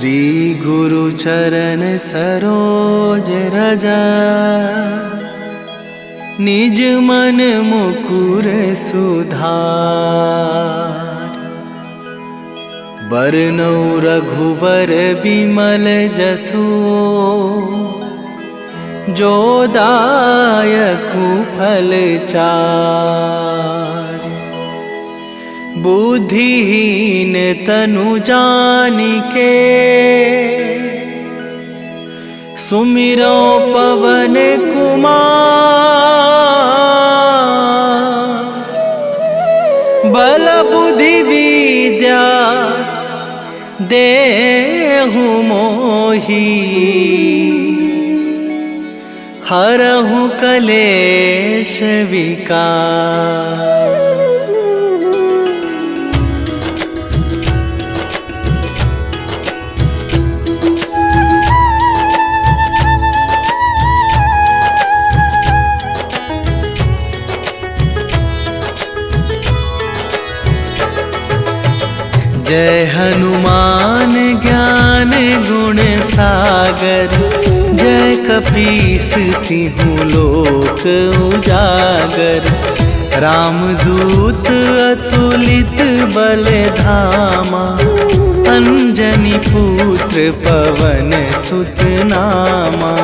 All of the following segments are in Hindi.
श्री गुरु चरण सरोज रजा, निज मन मुकुर सुधार। बरनौ रघुबर बिमल जसु, जो दायकु फल चार। बुद्धिहीन तनु जानिके, सुमिरो पवन कुमार। बल बुद्धि विद्या देहु मोहि, हरहु कलेश विकार। जय हनुमान ज्ञान गुण सागर, जय कपीस तिहु लोक उजागर। रामदूत अतुलित बल धामा, अंजनी पुत्र पवन सुत नामा।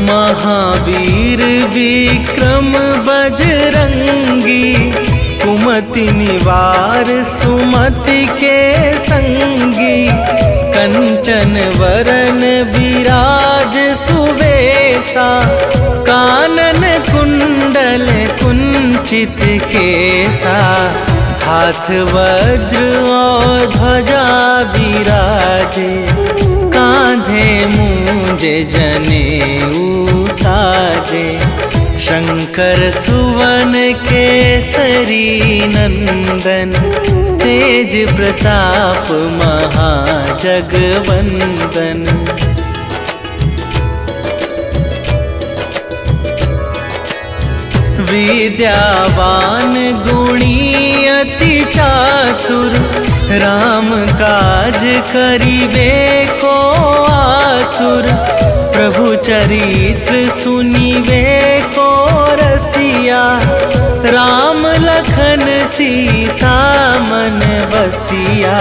महावीर विक्रम बजरंगी, कुमति निवार सुमति के संगी। कंचन वरन विराज सुवेशा, कानन कुंडल कुंचित केसा। हाथ वज्र और ध्वजा विराजे, कांधे मूंजे जनेऊ साजे। शंकर सुवन केसरी नंदन, तेज प्रताप महाजगवंदन। विद्यावान गुणी अति चातुर, राम काज करिबे को आतुर। प्रभु चरित्र सुनिबे को रसिया, राम लखन सीता मन बसिया।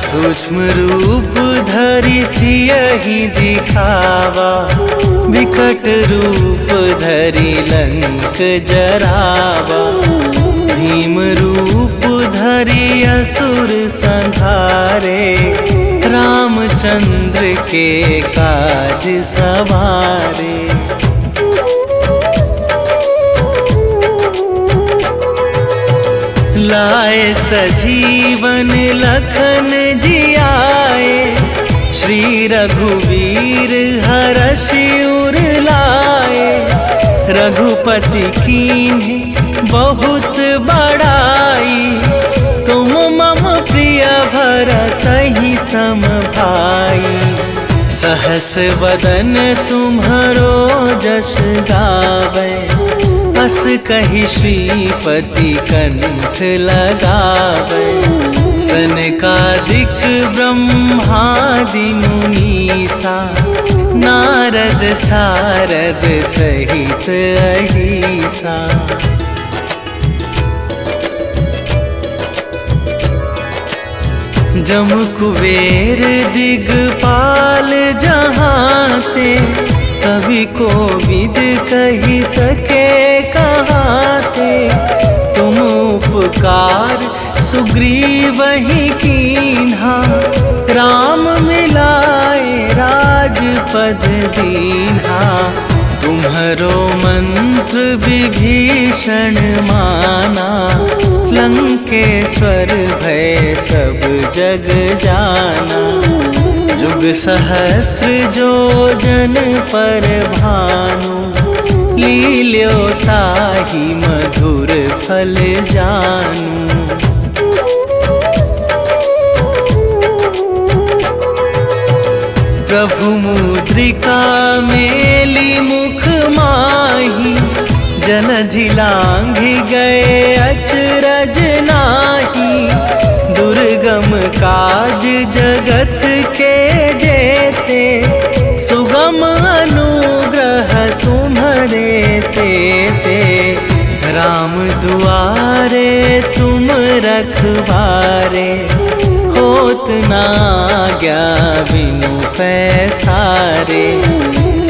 सूक्ष्म रूप धरि सियहि दिखावा, विकट रूप धरि लंक जरावा। भीम रूप धरि असुर संहारे, रामचंद्र के काज सवारे। लाए सजीवन लखन जियाए, श्री रघुवीर हरषि उर लाए। रघुपति कीन्ही बहुत बड़ाई, तुम मम प्रिय भरतहि सम भाई। सहस वदन तुम्हरो जस गावै, अस कहि श्रीपति कंठ लगावै। सनकादिक ब्रह्मादि मुनीसा, नारद सारद सहित अहिसा। जम कुबेर दिगपाल जहांते, कवि कोविद कहि सके कहाते। तुम उपकार सुग्रीवहि कीन्हा, राम मिलाए राजपद दीन्हा। तुम्हरो मंत्र विभीषण माना, लंकेश्वर भय सब जग जाना। जुग सहस्त्र जो जन पर भानु, लील्यो ताहि मधुर फल जानू। प्रभु मुद्रिका मेली मुख माही, जन जलधि लांघि गए अचरज नाही, दुर्गम काज जगत के जेते, सुगम अनुग्रह तुम्हारे तेते। राम दुआरे तुम रखवारे, होत ना आज्ञा बिनु पैसारे।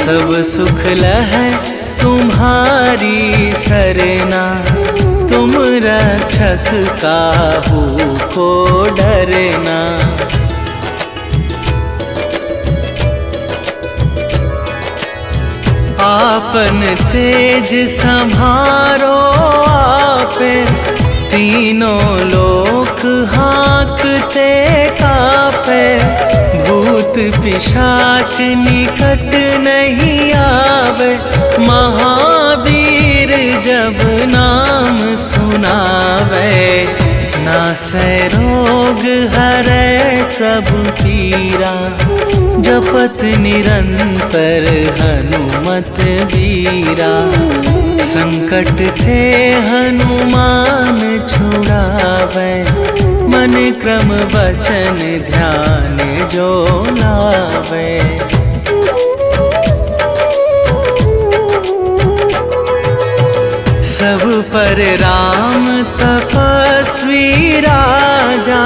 सब सुख लहै तुम्हारी सरना, तुम रक्षक काहू को डरना। आपन तेज संभारो आपे, तीनों लोक हाँकते कापे। भूत पिशाच निकट नहीं आवे, महावीर जब नाम सुनावे। नासै रोग हरै सब पीरा, जपत निरंतर हनुमत बीरा। संकट ते हनुमान छुड़ावे, मन क्रम वचन ध्यान जो लावे। सब पर राम तपस्वी राजा,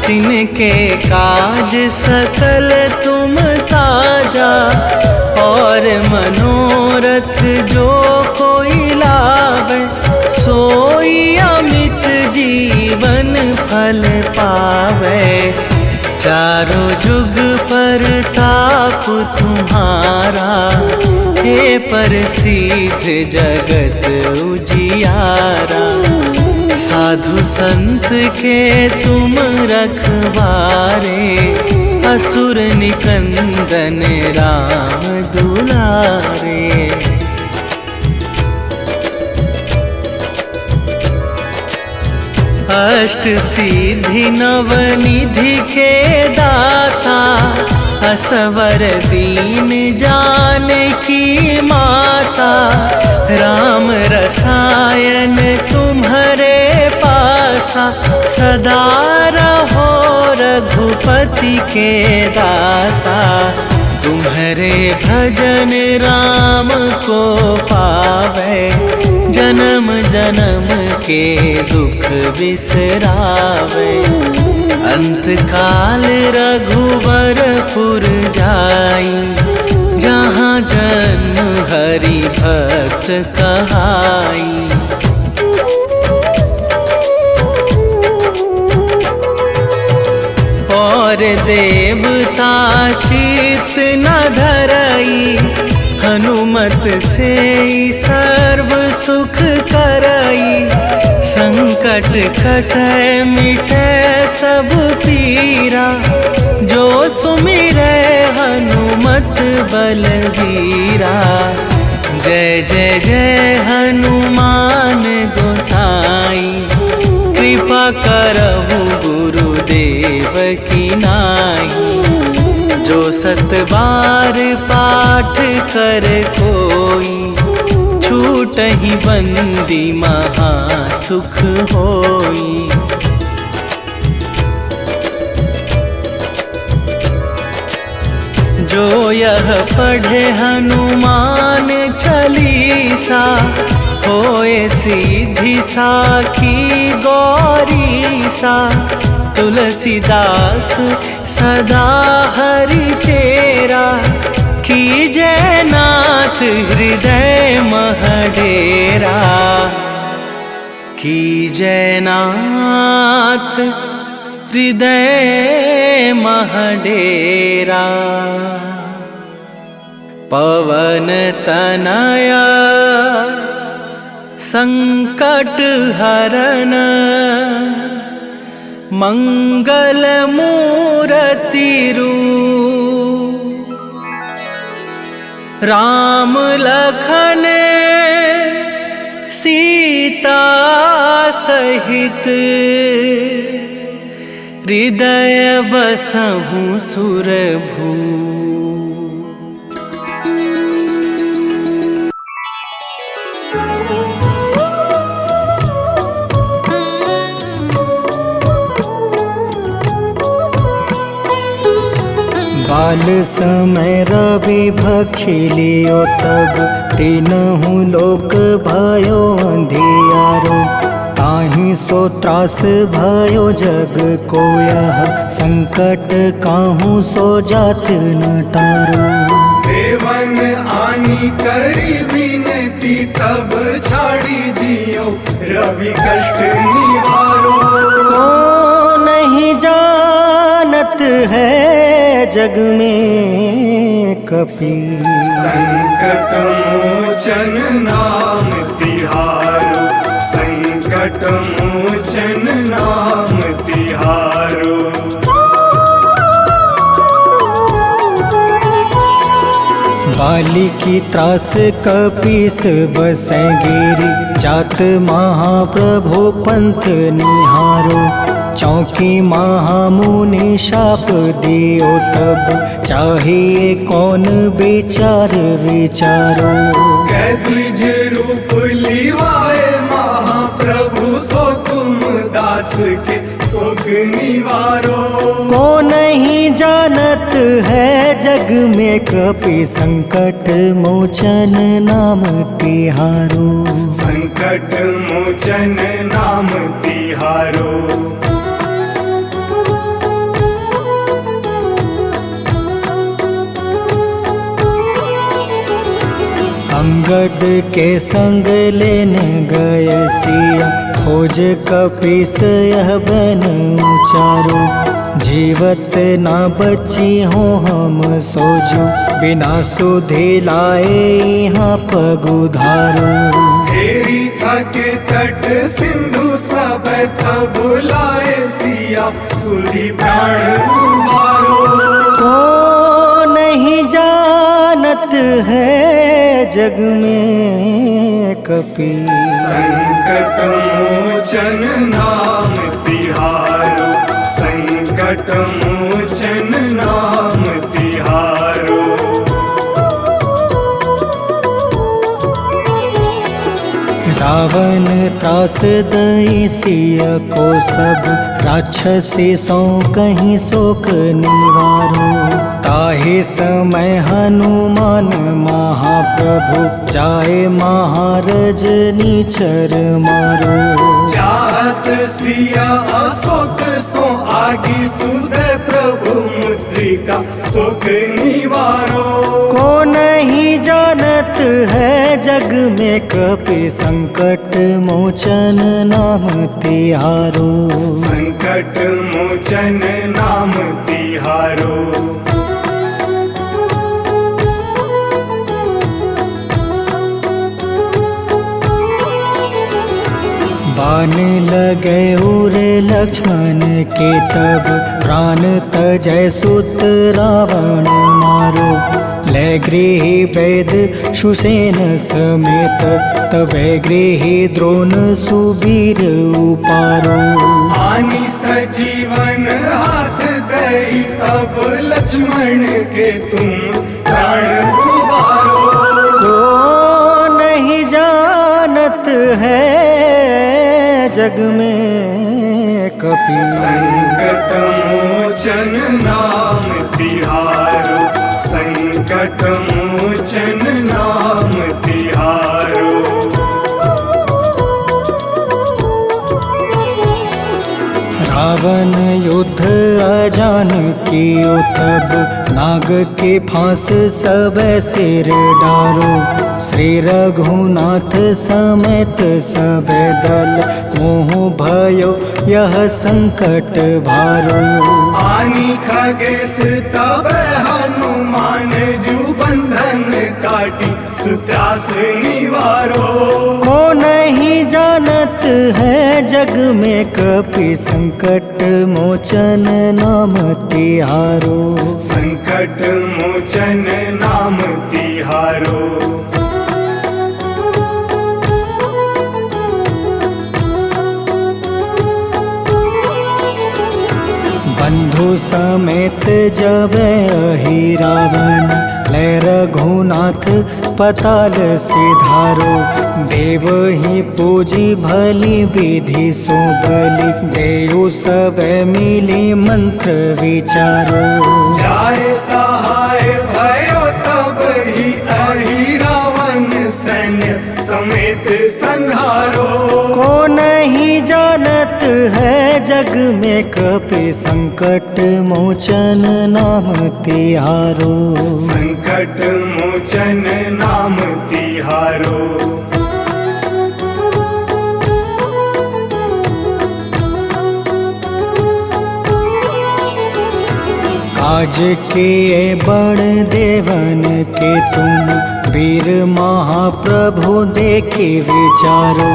तिनके काज सकल तुम साजा। और मनोरथ जो कोई लावे, सोई अमित जीवन फल पावे। चारों जुग पर ताप तुम्हारा, हे प्रसिद्ध जगत उजियारा। साधु संत के तुम रखवारे, असुर निकंदन राम दुलारे। अष्ट सिद्धि नवनिधि के दाता, असवर दीन जानकी माता। राम रसायन तुम्हारे पासा, सदा रहो रघुपति के दासा। तुम्हारे भजन राम को पावे, जन्म जन्म के दुख बिसरावे। अंत काल रघुवरपुर जाई, जहाँ जन्म हरि भक्त कहाई। और देवता चित न धरई, हनुमत से सर्व सुख करई। संकट कटै मिटै सब पीरा, जो सुमिरै हनुमत बलबीरा। जय जय जय हनुमान गोसाई, कृपा करहु गुरुदेव की नाई। जो सत बार पाठ कर कोई, छूटहि बंदी महा सुख होई। जो यह पढ़े हनुमान चालीसा, होए सीधी साखी गौरीसा। तुलसीदास सदा हरि चेरा, कीजय नाथ हृदय मह डेरा। कीजय नाथ हृदय मह डेरा। पवन तनया संकट हरन, मंगल मूर्ति रूप। राम लखन सीता सहित, हृदय बसहु सुरभू। काल समय रवि भक्षी लियो तब तीनहु लोक भयो अंधियारो। ताहि सो त्रास भयो जग को यह संकट काहू सो जात न टारो। देवन आनी करी विनती तब छाड़ी दियो रवि कष्ट निवारो। को नहीं जानत है जग में कपि संकट मोचन नाम तिहारो। संकट मोचन नाम तिहारो। बाली की त्रास कपीस बसै गिरी जात महाप्रभु पंथ निहारो। चौकी महामुनि शाप दियो तब चाहिए कौन विचार विचारो। कैद्विज रूप लिवाए महाप्रभु सो तुम दास के शोक निवारो। को नहीं जानत है जग में कपि संकट मोचन नाम तिहारो। संकट मोचन नाम तिहारो। अंगद के संग लेने गए सिया खोज कपीस यह बन उचारो। जीवत ना बची हो हम सोजो बिना सुधि लाए यहाँ पग उधारो। हेरी थके तट सिंधु सब तब लाए सिया सुधि प्राण तुम्हारो। को नहीं जानत है जग में कपि संकट मोचन नाम तिहारो। संकट मोचन नाम तिहारो। रावण त्रास दई सिया को सब राक्षसी सो कहीं शोक निवारो। ताहे समय हनुमान महाप्रभु जाए महारज नीचर मारो। चाहत सिया अशोक सो आगी सुदय प्रभु मुद्रिका शोक निवारो। को नहीं जानत है जग में कपि संकट मोचन नाम तिहारो। संकट मोचन नाम तिहारो। बाण लगे उरे लक्ष्मण के तब प्राण तजय सुत रावण मारो। ले गृही वैद सुसेन समेत तबे गृही द्रोण सुबीर उपारो। आनी सजीवन हाथ दई तब लक्ष्मण के तुम प्राण उबारो। को नहीं जानत है जग में कपि संकट मोचन नाम तिहारो। संकट मोचन नाम तिहारो। रावण युद्ध अजान कियो तब नाग के फांस सब सिर डारो। श्री रघुनाथ समेत सब दल मोह भयो यह संकट भारो। आनी खगेश तब हनुमान जू बंधन काटी सुत्रास निवारो। को नहीं जानत है जग में कपि संकट मोचन नाम तिहारो। संकट मोचन नाम तिहारो। बंधु समेत जब अहि रावण ले रघुनाथ पताल सिधारो। देव ही पूजी भली विधि सो बलि, देव सब मिली मंत्र विचारो। जाय सहाय भयो तब ही अहि रावण सैन्य समेत संहारो। को नहीं जानत है जग में कपि संकट मोचन नाम तिहारो। संकट मोचन नाम तिहारो। काज किए बड़ देवन के तुम, वीर महाप्रभु देखे विचारो।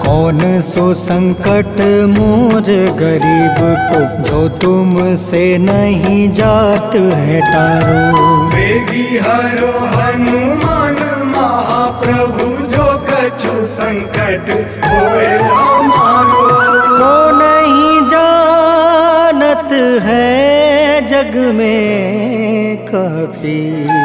कौन सो संकट मोर गरीब को, जो तुमसे नहीं जात है टारो। वेगी हरो हनुमान महाप्रभु, जो कछु संकट होए हमारो। को नहीं जानत है जग में कपि,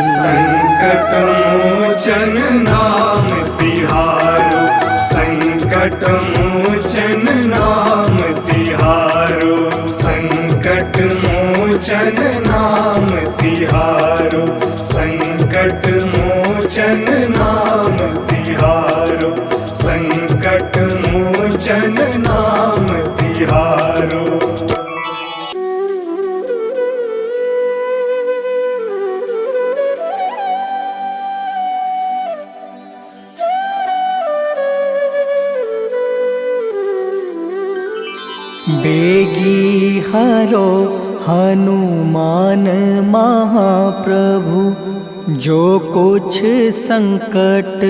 संकट मोचन नाम तिहारो। संकट मोचन नाम तिहारो। संकट मोचन नाम तिहारो। संकट मोचन नाम तिहारो। संकट मोचन नाम तिहारो। बेगी हरो हनुमान महाप्रभु, जो कुछ संकट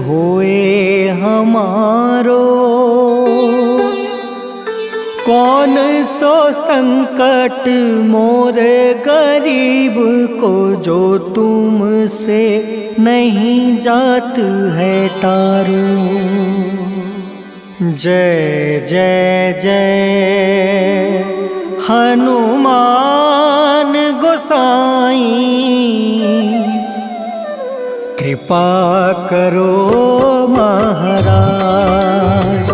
होए हमारो। कौन सो संकट मोर गरीब को, जो तुमसे नहीं जात है टारो। जय जय जय हनुमान गोसाई, कृपा करो महाराज।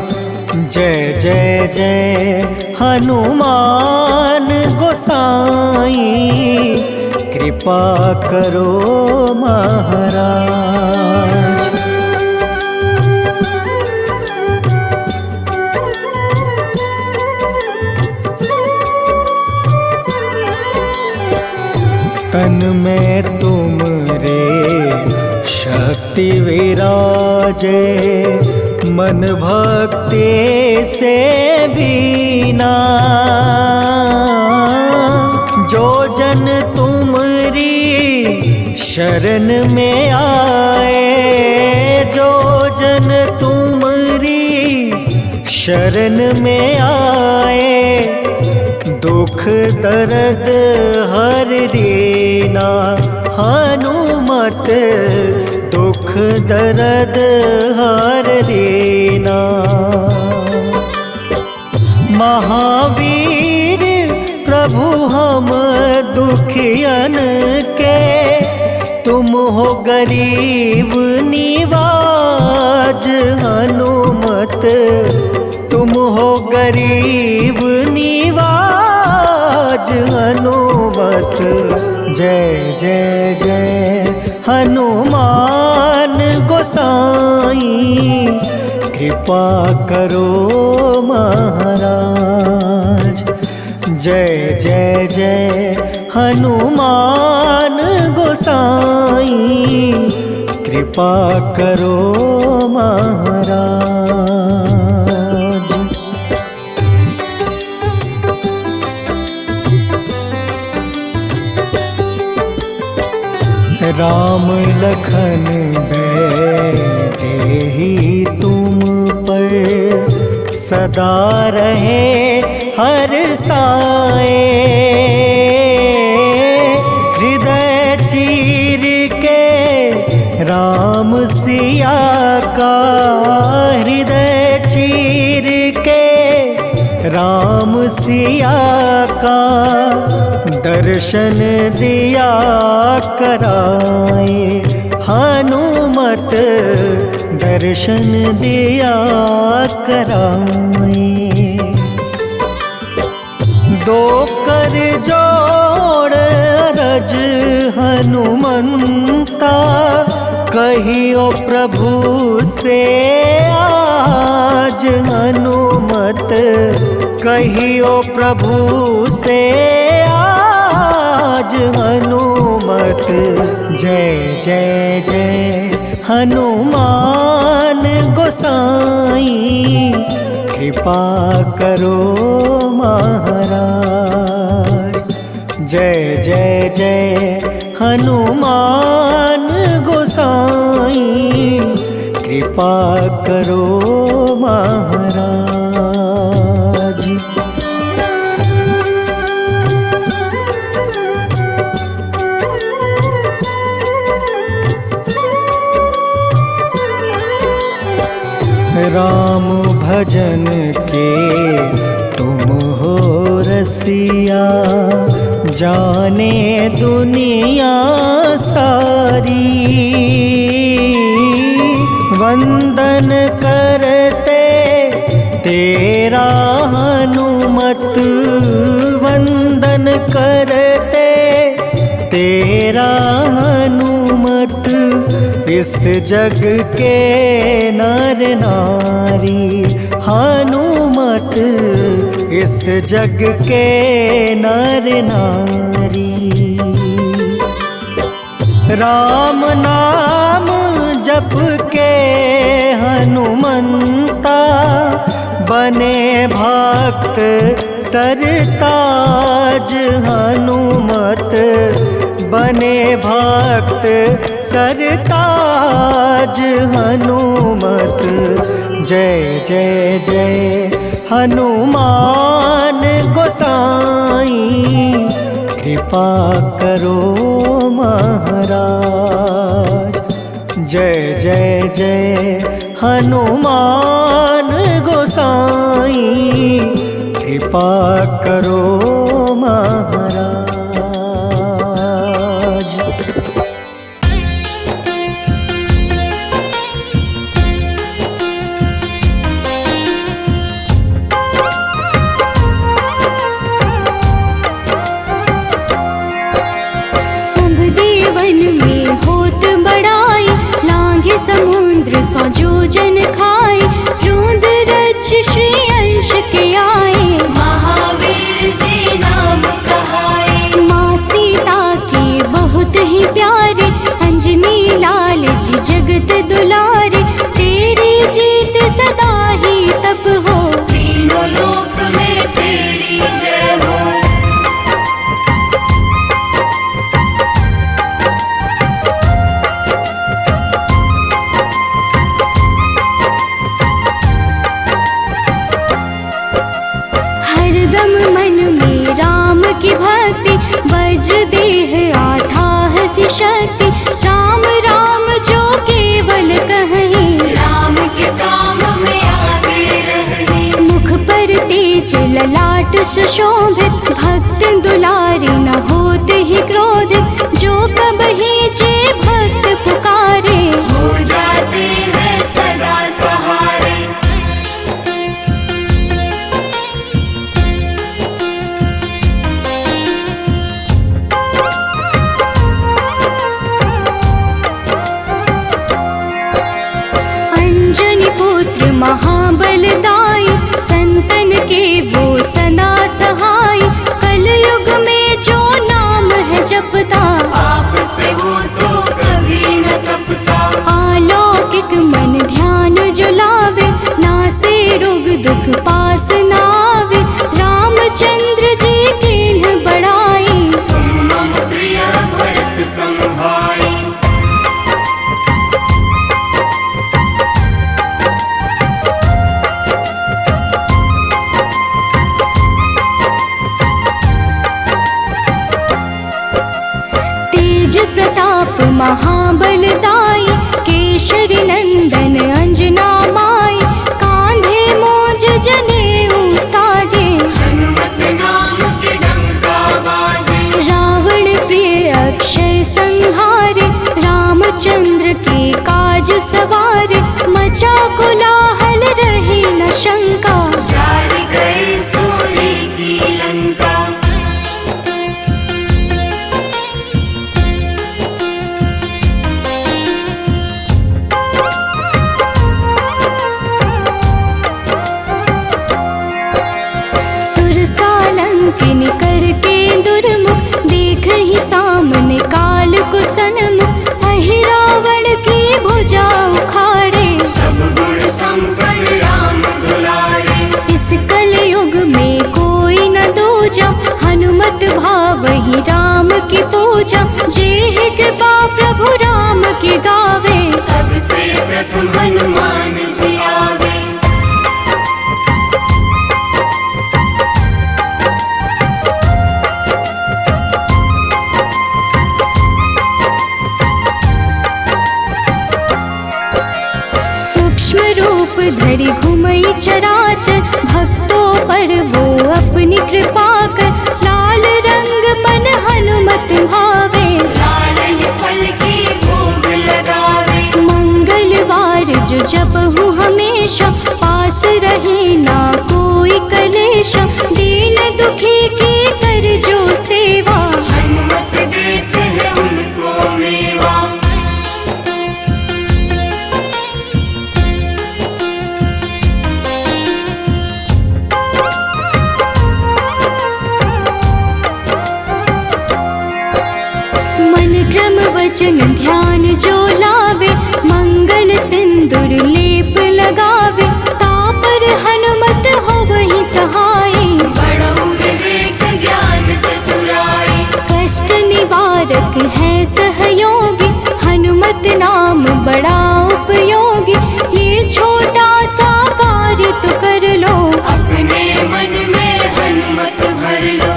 जय जय जय हनुमान गोसाई, कृपा करो महाराज। तन में तुम रे शक्ति विराजे, मन भक्ति से बीना। जो जन तुमरी शरण में आए, जो जन तुमरी शरण में आए, दुख दर्द हर रीना। हनुमत दुख दर्द हर रीना। महावीर प्रभु हम दुखियन के, तुम हो गरीब निवाज। हनुमत तुम हो गरीब निवाज। हनुमत जय जय जय हनुमान गोसाई, कृपा करो महाराज। जय जय जय हनुमान गोसाई, कृपा करो महाराज। राम लखन देहि तुम पर, सदा रहे हर साए। हृदय चीर के राम सिया का, हृदय चीर के राम सिया का, दर्शन दिया कराए। हनुमान हनुमत दर्शन दिया कराए। दो कर जोड़ अरज हनुमंता, कहियो प्रभु से आज हनुमत, कहियो प्रभु से आज हनुमत। जय जय जय हनुमान गोसाई, कृपा करो महाराज। जय जय जय हनुमान गोसाई, कृपा करो महाराज। राम भजन के तुम हो रसिया, जाने दुनिया सारी। वंदन करते तेरा हनुमत, वंदन करते तेरा हनुमत। इस जग के नर नारी हनुमत, इस जग के नर नारी। राम नाम जप के हनुमंता, बने भक्त सरताज हनुमत, बने भक्त सरताज हनुमत। जय जय जय हनुमान गोसाई, कृपा करो महाराज। जय जय जय हनुमान गोसाई, कृपा करो महाराज। समुद्र सौ जोजन खाए, रोंद रच श्री अंश के आए। महावीर जी नाम कहाए, माँ सीता के बहुत ही प्यारे, अंजनी लाल जी जगत दुलारे। तेरी जीत सदा ही तब हो, तीनों लोक में तेरी जय हो। की भक्ति वज्र देह आठाह सी शक्ति, राम राम जो केवल कहीं, राम के काम में आगे रहे। मुख पर तेज ललाट सुशोभित, भक्त दुलारे न होते ही क्रोधित। जो कबहि जे भक्त पुकारे, हो जाते हैं सदा सहारे। महाबलदाई, संतन के वो सदा सहाय। कलयुग में जो नाम है जपता, पाप से वो तो कभी न तपता। अलौकिक मन ध्यान जो सवार, मचा कोलाहल रही न शंका, जार गए सूर्य की लंका। सुरसालंकिनी करके दुर्मुख, देख ही सामने काल को सन्मुख, अहिरावण की भुजा उखाड़े, सब गुण संपन्न राम दुलारे। इस कलयुग में कोई न दूजा, हनुमत भावहि राम की पूजा, जेहि कृपा प्रभु राम की गावे, सबसे प्रथम हनुमान जी आवे। सूक्ष्म रूप धरि घुमई चराचर, भक्तों पर वो अपनी कृपा कर, लाल रंग मन हनुमत भावे, लाल ही फल की भोग लगावे। मंगलवार जो जपहु हमेशा, पास रहे ना कोई कलेशा, दीन दुखी की कर जो सेवा, हनुमत देते हैं उनको मेवा। मन क्रम वचन ध्यान जो लावे, मंगल सिंदूर लेप लगावे, तापर हनुमत हो वही सहाय, बड़ऊ विवेक ज्ञान चतुराई। कष्ट निवारक है सहयोगी, हनुमत नाम बड़ा उपयोगी, ये छोटा सा कार्य तो कर लो, अपने मन में हनुमत भर लो।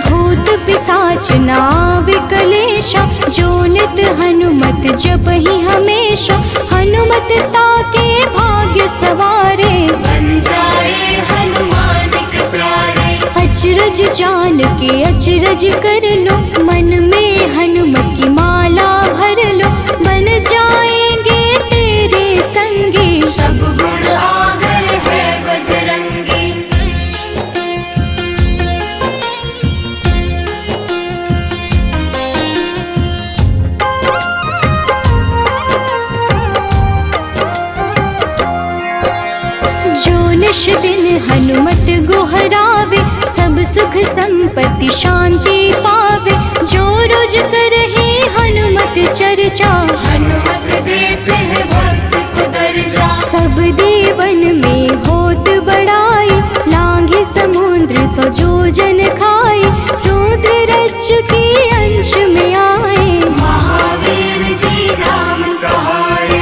भूत पिशाच नाव कलेशा, जो नित हनुमत जपहि हमेशा, हनुमत ताके भाग्य सवारे, बन जाए हनुमान के प्यारे। अचरज जान के अचरज कर लो, मन में हनुमत की माला भर लो, बन जाएंगे तेरे संगी, सब गुण आगर है बजरंगी। जो निश दिन हनुमत गोहरावे, सब सुख संपत्ति शांति पावे, जो रोज करहे हनुमत चर्चा, हनुमत देते हैं भक्त को दर्जा। सब देवन में होत बड़ाई, लांघे समुद्र सो जो जन खाए, रुद्र रज के अंश में आए, महावीर जी राम कहाए।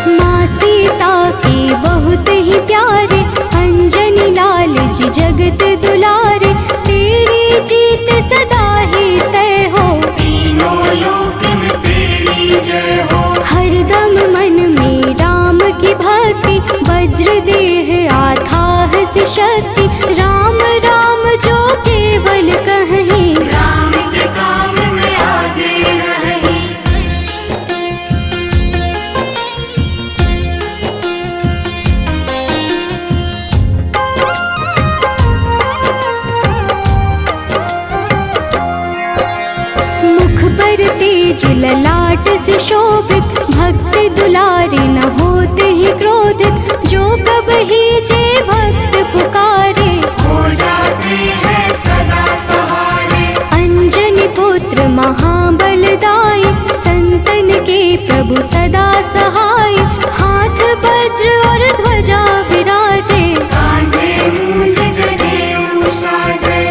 माँ सीता के बहुत ही प्यारे, अंजनी लाल जी जगत दुलारे, तेरी जीत सदा ही तय हो, तीनों लोक में तेरी जय हो। हरदम मन में राम की भक्ति, वज्र देह आथाह से शक्ति, राम राम जो केवल कहीं, राम के काम में आगे रही। मुख पर तेज ललाट से शोभित, भक्त दुलारे न होते ही क्रोधित, जो कब ही जे भक्त पुकारे, हो जाते हैं सदा सहारे। अंजनी पुत्र महाबलदाई, संतन के प्रभु सदा सहाय, हाथ वज्र और ध्वजा विराजे, कांधे मूंज जनेऊ साजे।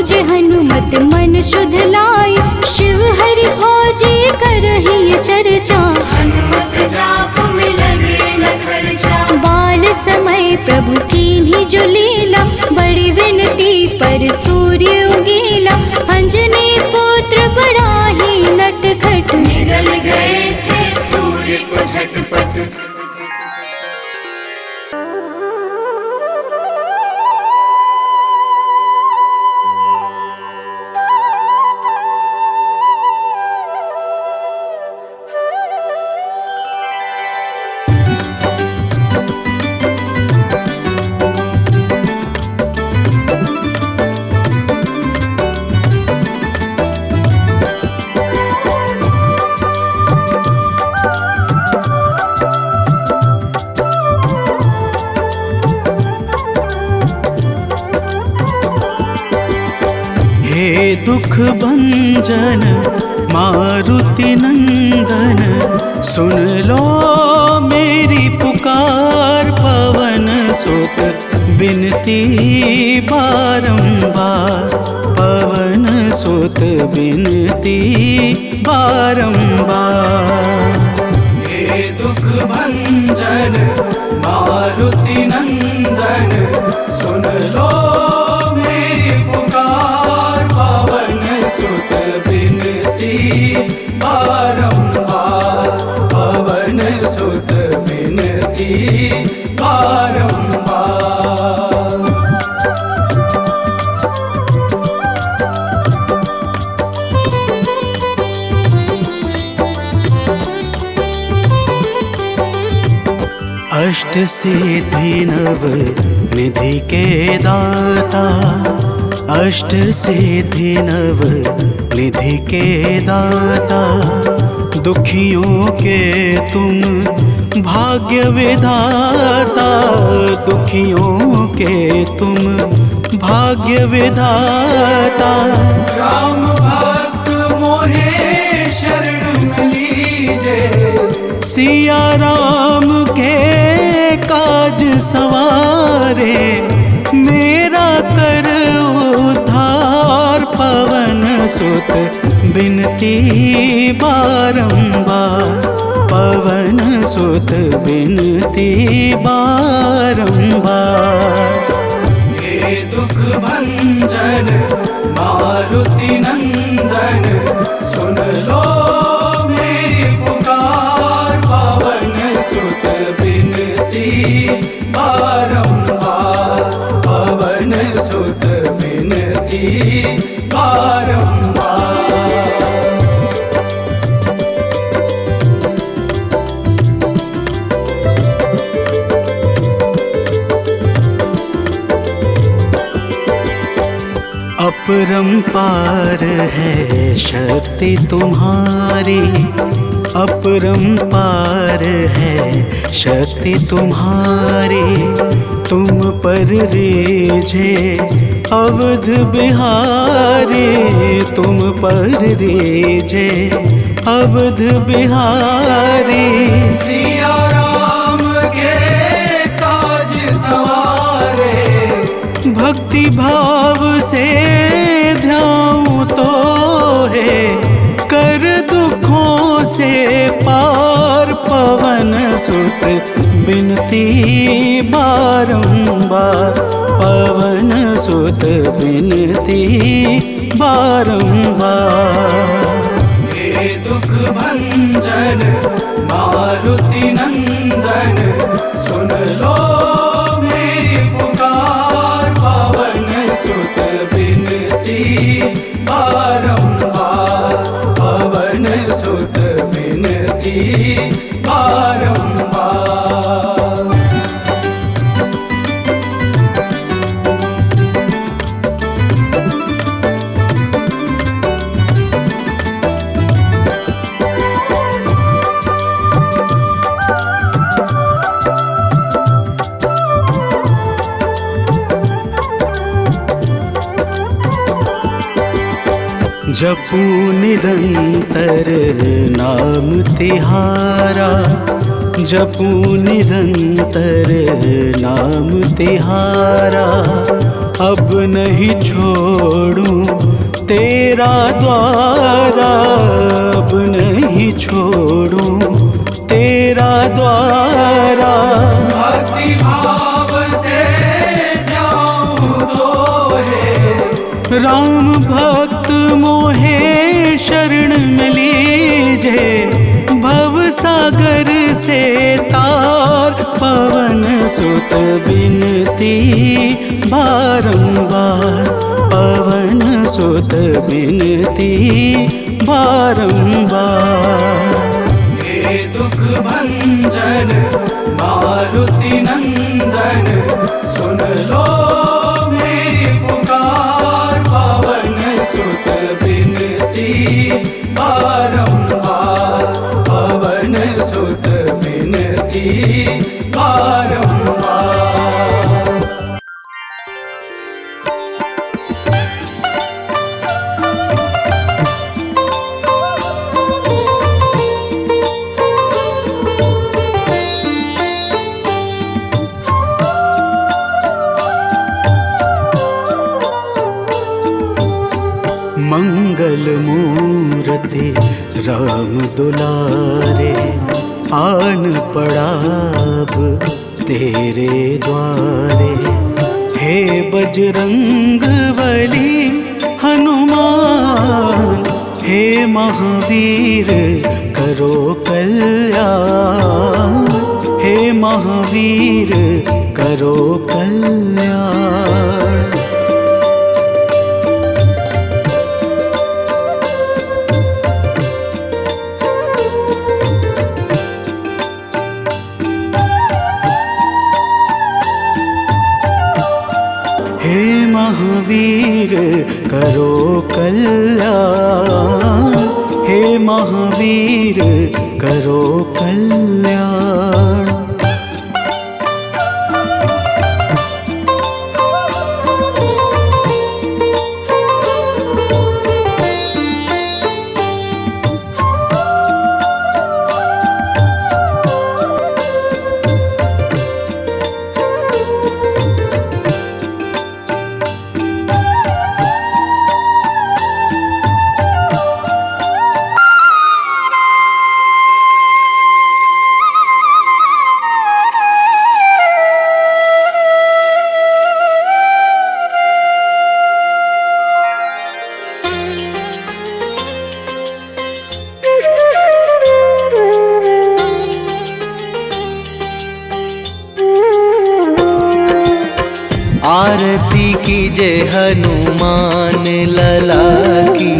जे हनुमत मन शुद्ध लाई, शिव हरि भोजे करहि चर्चा। हनुमत जाप में लगे न खर्चा, बाल समय प्रभु कीन्ही जो लीला, बड़ी विनती पर सूर्य उगीला। अंजनी पुत्र बड़ा ही नटखट, निगल गए थे सूर्य को झटपट। हे दुख भंजन मारुति नंदन, सुन लो मेरी पुकार। पवन सुत बिनती बारंबार, पवन सुत बिनती बारंबार। हे दुख भंजन मारुति नंदन, सुन लो मेरी पुकार। पवन सुत बिनती बारंबार, पवन सुत बिनती बारंबार। अष्ट सिद्धि नव निधि के दाता, अष्ट सिद्धि नव निधि के दाता। दुखियों के तुम भाग्य विधाता, दुखियों के तुम भाग्य विधाता। राम भक्त मोहे शरण लीजे, सिया राम के काज सवारे। मेरा कर उद्धार, पवन सुत बिनती बारंबार, पवन सुत बिनती बारंबार। हे दुख भंजन मारुति नंदन, सुन लो मेरी पुकार। पवन सुत बिनती बारंबार, पवन सुत बिनती बारंबार। अपरंपार है शक्ति तुम्हारी, अपरंपार है शक्ति तुम्हारी। तुम पर रीझे अवध बिहारी, तुम पर रीझे अवध बिहारी। सिया राम के काज सवारे, भक्ति भाव से ध्याऊं तो है कर दुखों से पार। पवन सुत बिनती बारंबार, पवन सुत बिनती बारंबार। हे दुख भंजन मारुति नंदन, सुन लो मेरी पुकार। पवन सुत बिनती बारंबार, पवन सुत बिनती बारंबार। जपू निरंतर नाम तिहारा, जपू निरंतर नाम तिहारा, अब नहीं छोड़ूं तेरा द्वारा, अब नहीं छोड़ूं तेरा द्वारा। भक्ति भाव से जाऊं दोहे, राम भक्त मोहे शरण में लीजे, भव सागर से तार पवन सुत बिनती बारंबार, पवन सुत बिनती बारंबार। हे दुख भंजन मारुति नंदन, सुन लो मेरी पुकार, पवन सुत बिनती बारंबार, पवन सुत बिनती बारंबार। मंगल मूर्ति राम दुलारे, आन पड़ाब तेरे द्वारे। हे बजरंग बली हनुमान, हे महावीर करो कल्याण, हे महावीर करो कल्याण। हे महावीर करो कल्याण, हे महावीर करो कल्याण। आरती कीजे हनुमान लला की,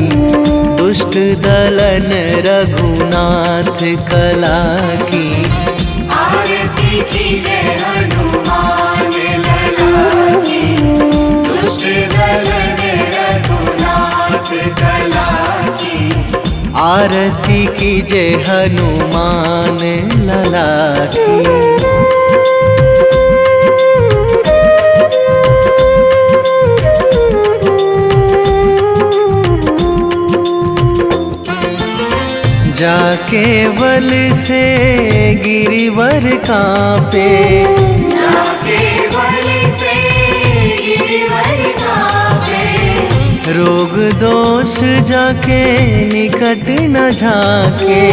दुष्ट दलन रघुनाथ कला की। आरती कीजे हनुमान लला की, दुष्ट दलन रघुनाथ कला की। आरती कीजे हनुमान लला की। जाके बल से गिरिवर कांपे, जाके बल से गिरिवर कांपे। रोग दोष जाके निकट न झाके,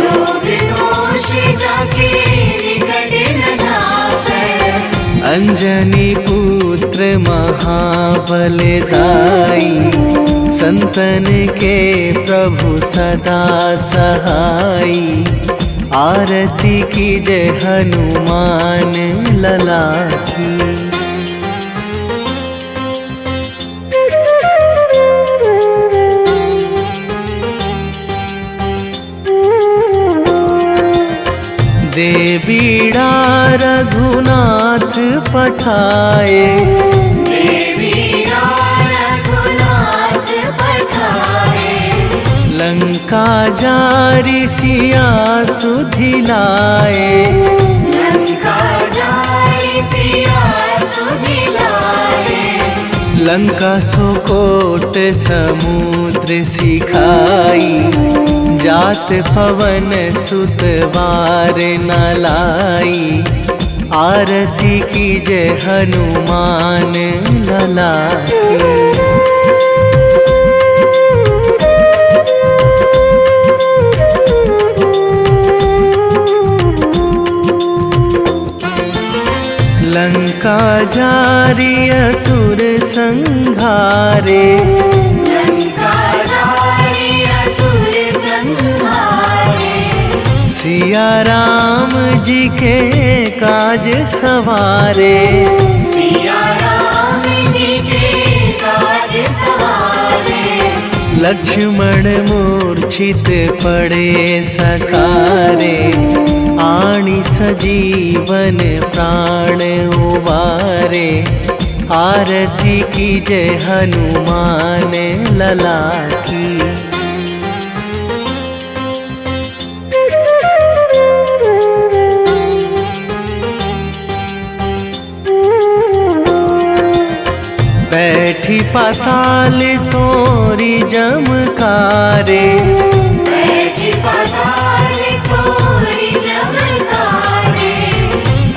रोग दोष जाके निकट न झाके। अंजनी पुत्र महाबलदाई, संतन के प्रभु सदा सहाई। आरती कीजे हनुमान लला की। दे बीड़ा रघुनाथ पठाए, लंका जारी सिया सुधिलाए, लंका जारी सिया सुधिलाए। लंका सुकोट समुद्र सिखाई, जात पवन सुतवार न लाई, आरती कीजे हनुमान लला की। लंका जारी असुर संहारे, सिया राम जी के काज सवारे, लक्ष्मण मूर्छित पड़े सकारे, आणी सजीवन प्राण उवारे, आरती कीजे हनुमान लला की। बैठी पाताल तोरी जमकारे,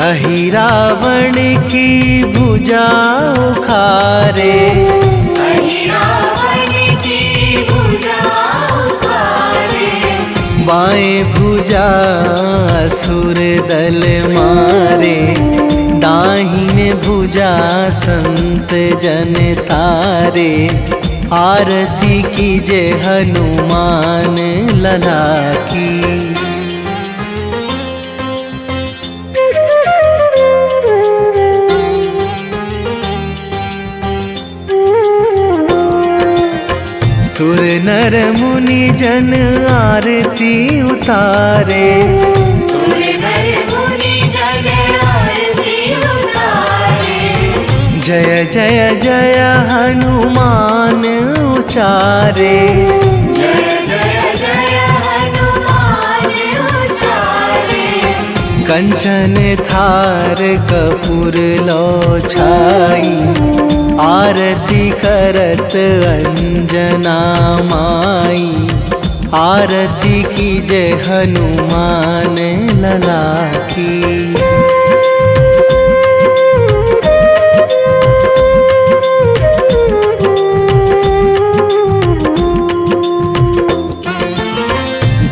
अहि रावण की भुजा उखारे, बाएं भुजा असुर दल मारे, दाहिने भुजा संत जन तारे, आरती कीजे हनुमान लला की। सुर नर मुनि जन आरती उतारे, जय जय जय हनुमान उचारे, कंचन थार कपूर लो छाई, आरती करत अंजना माई, आरती कीजे हनुमान लला की।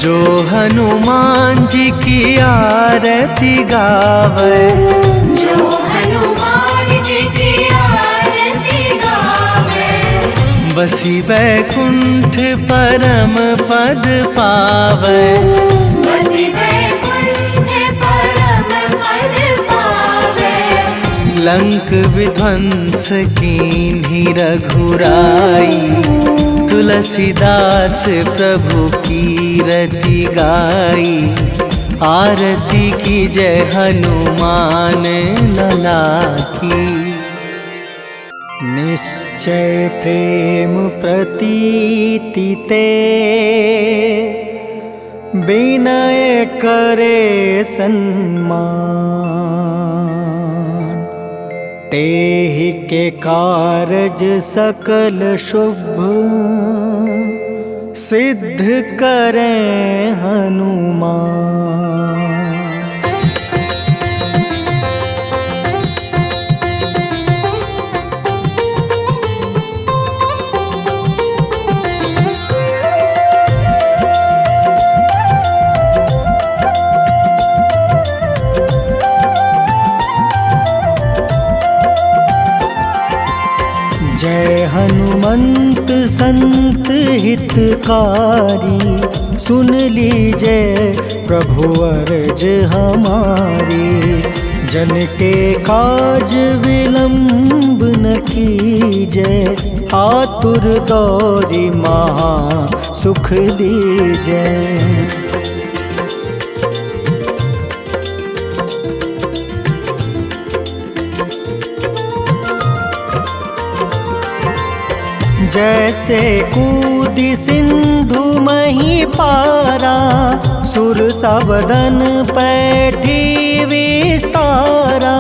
जो हनुमान जी की आरती गावे, बसी बैकुंठ परम पद पावे, लंक विध्वंस कीन्ही रघुराई, तुलसीदास प्रभु कीरति गाई, आरती कीजे हनुमान लला की। निश्चय प्रेम प्रतीति ते, विनय करे सन्मान, तेहि के कारज सकल शुभ, सिद्ध करें हनुमान। जय हनुमंत संत हितकारी, सुन लीजिए प्रभु अर्ज हमारी, जन के काज विलंब न कीजिए, आतुर दौरी महा सुख दीजिए। जैसे कूदी सिंधु मही पारा, सुर सबदन पैठी विस्तारा,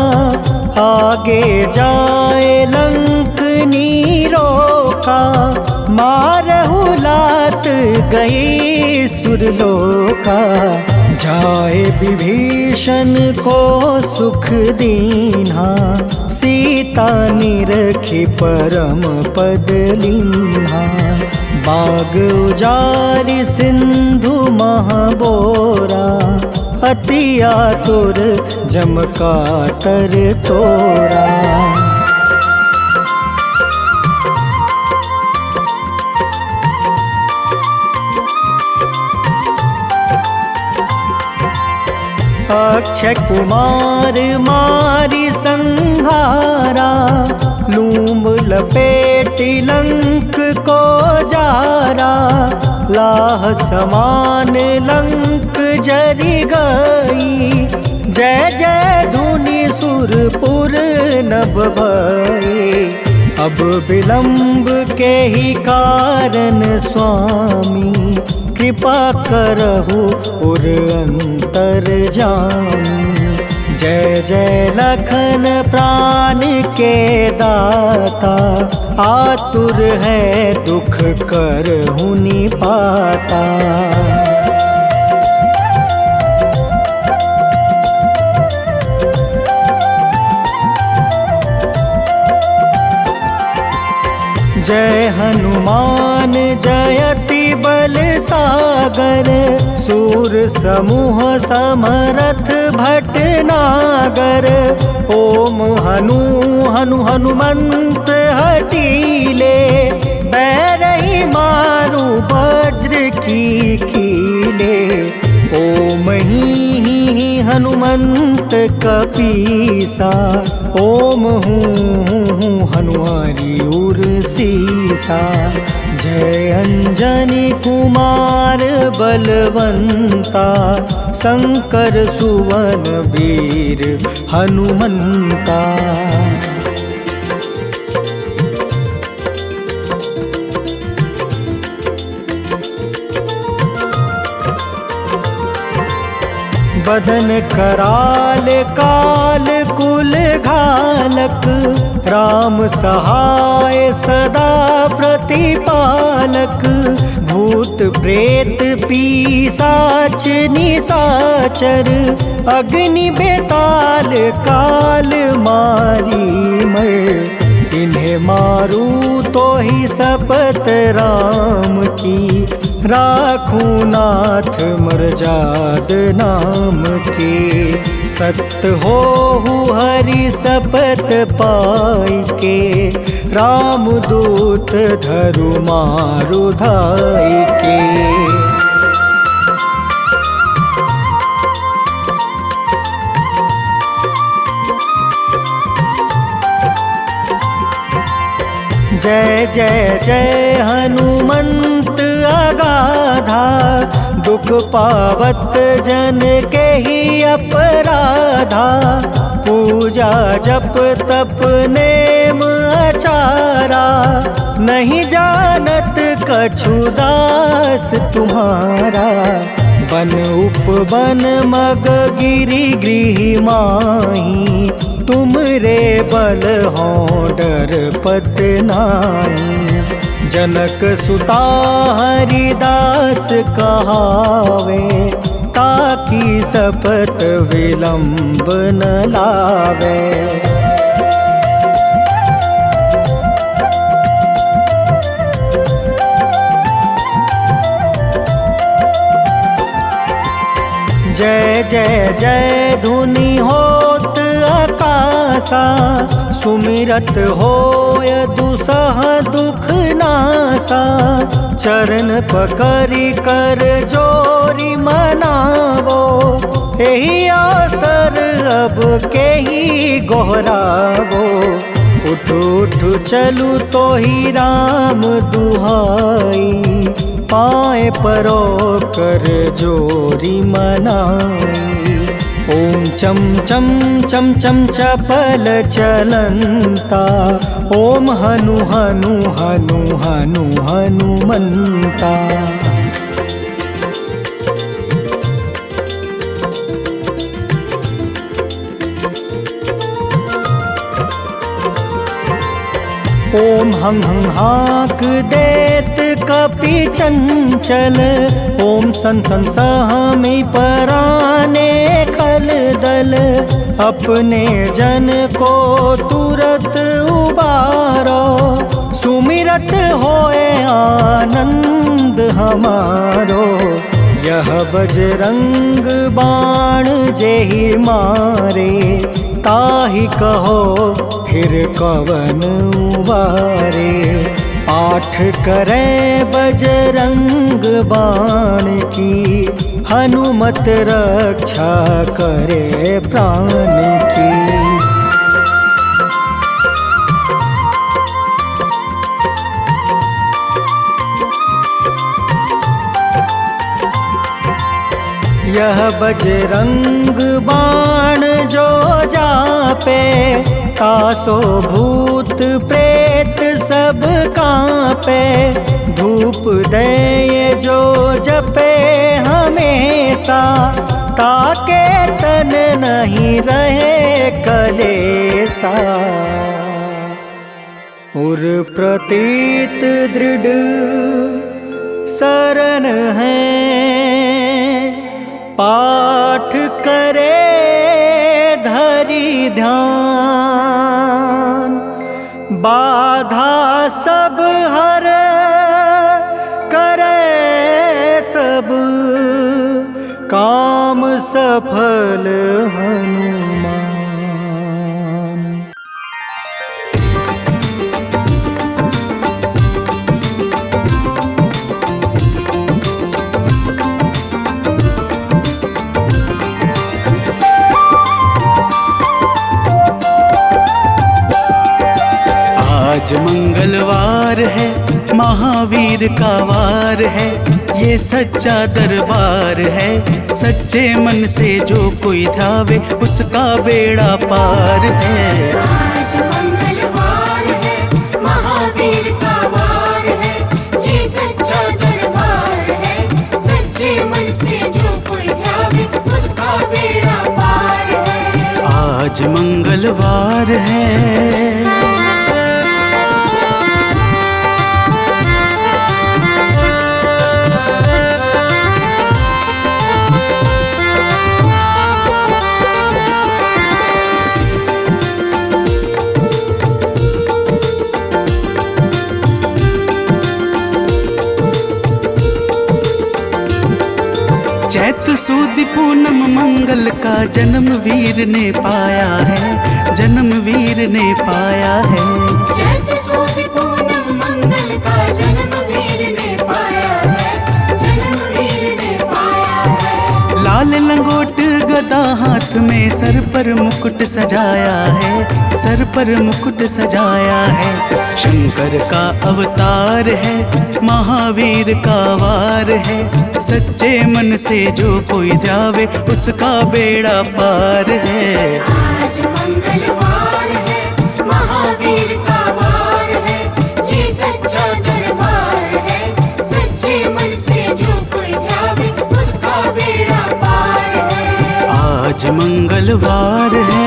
आगे जाए लंक नीरो का, मारहु लात गई सुरलोका, जाए विभीषण को सुख दीन्हा, सीता निरखी परम पद लीन्हा। बाग उजारि सिंधु महाबोरा, अति आतुर जम कातर तोरा। अक्षय कुमार मारी संहारा, लूम लपेटी लंक को जारा। लाह समान लंक जरी गई, जय जय धुनि सुरपुर नभ भई। अब विलंब के ही कारण स्वामी, कृपा करहु उर अंतर जामी। जय जय लखन प्राण के दाता, आतुर है दुख करहु निपाता। जय हनुमान जयति बल सागर, सूर समूह समरथ भटनागर। ओम हनु हनु हनुमंत हटीले, बैरही मारू वज्र की कीले। ओम ही हनुमंत कपीसा, ओम हूँ हनुमारी उर सीसा। जय अंजनी कुमार बलवंता, शंकर सुवन वीर हनुमंता। बदन कराल काल कुल घालक, राम सहाय सदा प्रतिपालक। भूत प्रेत पिशाच निशाचर, अग्नि बेताल काल मारी मर। इन्हें मारू तो ही शपथ राम की, राखू नाथ मर्जाद नाम के। सत्य हो हरि शपथ पाई के, राम दूत धरु मारु धाई के। जय जय जय हनुमंत अगाधा, दुख पावत जन के ही अपराधा। पूजा जप तप नेम आचारा, नहीं जानत कछु दास तुम्हारा। बन उपवन मग गिरि गृह माही, तुम रे बल हो डर पत नाई। जनक सुता हरिदास कहावे, ताकि शपथ विलंब न लावे। जय जय जय धुनि होत आकाशा, सुमिरत होय दुसह दुख नासा। चरण पकड़ि कर जोरी मनावो, एही अवसर अब के ही गोहरावो। उठ उठ चलू तो ही राम दुहाई, पाए परो कर जोरी मनाई। ओम चम चम चम चम चपल चलंता, ओम हनु हनु हनु हनु हनुमंता। ओम हं हं हाक देत कपि चंचल, ओम सन सन सहमी पराने खल दल। अपने जन को तुरत उबारो, सुमिरत होए आनंद हमारो। यह बजरंग बाण जेहि मारे, ताहि कहो फिर कवन उबारे। पाठ करे बजरंग बाण की, हनुमत रक्षा करे प्राण की। यह बजरंग बाण जो जापे, तासो भूत प्रेत सब कांपे। धूप दे जो जपे हमेशा, ताके तन नहीं रहे कलेसा। उर प्रतीत दृढ़ शरण है, पाठ करे धरि ध्यान। बाधा सब हर करे सब, काम सफल हनुमान। आज मंगलवार है, महावीर का वार है। ये सच्चा दरबार है, सच्चे मन से जो कोई ध्यावे, उसका बेड़ा पार है। आज मंगलवार है, महावीर का वार है। ये सच्चा दरबार है, सच्चे मन से जो कोई ध्यावे, उसका बेड़ा पार है। आज मंगलवार है। चैत सुद पूनम मंगल का जन्म वीर ने पाया है, जन्म वीर ने पाया है। चैत सुद पूनम मंगल का जन्म वीर ने पाया है, जन्म वीर ने पाया है। लाल लंगोट गदा हाथ में, सर पर मुकुट सजाया है, सर पर मुकुट सजाया है। शंकर का अवतार है, महावीर का वार है। सच्चे मन से जो कोई ध्यावे, उसका बेड़ा पार है। आज मंगलवार है, महावीर का वार है। ये सच्चा दरबार है, सच्चे मन से जो कोई ध्यावे, उसका बेड़ा पार है। आज मंगलवार है।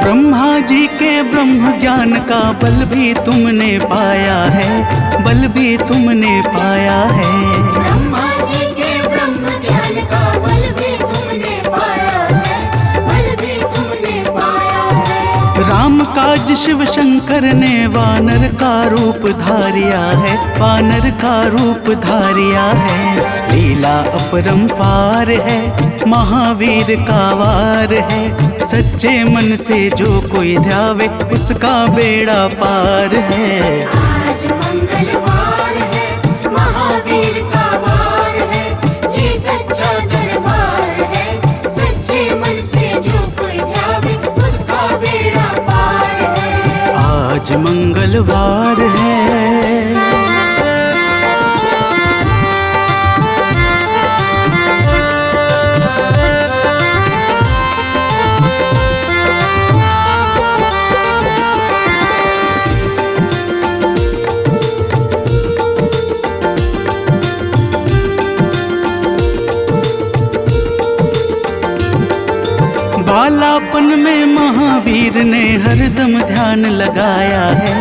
ब्रह्मा जी के ब्रह्म ज्ञान का बल भी तुमने पाया है, बल भी तुमने पाया है। ब्रह्मा जी के ब्रह्म ज्ञान का बल भी तुमने पाया है, बल भी तुमने पाया है। राम काज शिव शंकर ने वानर का रूप धारिया है, वानर का रूप धारिया है। लीला अपरंपार है, महावीर का वार है। सच्चे मन से जो कोई ध्यावे, उसका बेड़ा पार है। आज मंगलवार है, महावीर का वार है। ये सच्चा दरबार है, सच्चे मन से जो कोई ध्यावे, उसका बेड़ा पार है। आज मंगलवार है। बालापन में महावीर ने हरदम ध्यान लगाया है,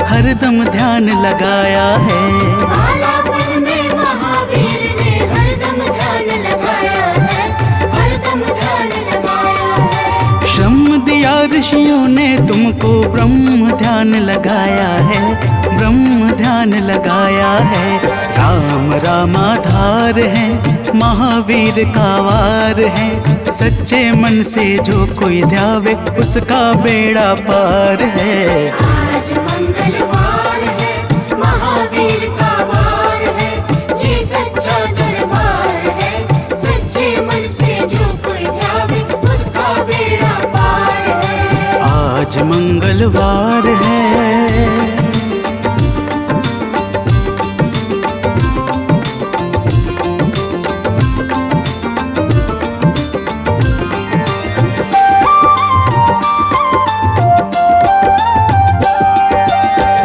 हरदम ध्यान लगाया है। बालापन में महावीर ने हरदम ध्यान लगाया है, हरदम ध्यान लगाया है। श्रम दिया ऋषियों ने तुमको, ब्रह्म ध्यान लगाया है, ब्रह्म ध्यान लगाया है। राम रामाधार है, महावीर का वार है। सच्चे मन से जो कोई ध्यावे, उसका बेड़ा पार है। आज मंगलवार है, महावीर का वार है, ये सच्चा दरबार है। सच्चे मन से जो कोई ध्यावे, उसका बेड़ा पार है। आज मंगलवार है।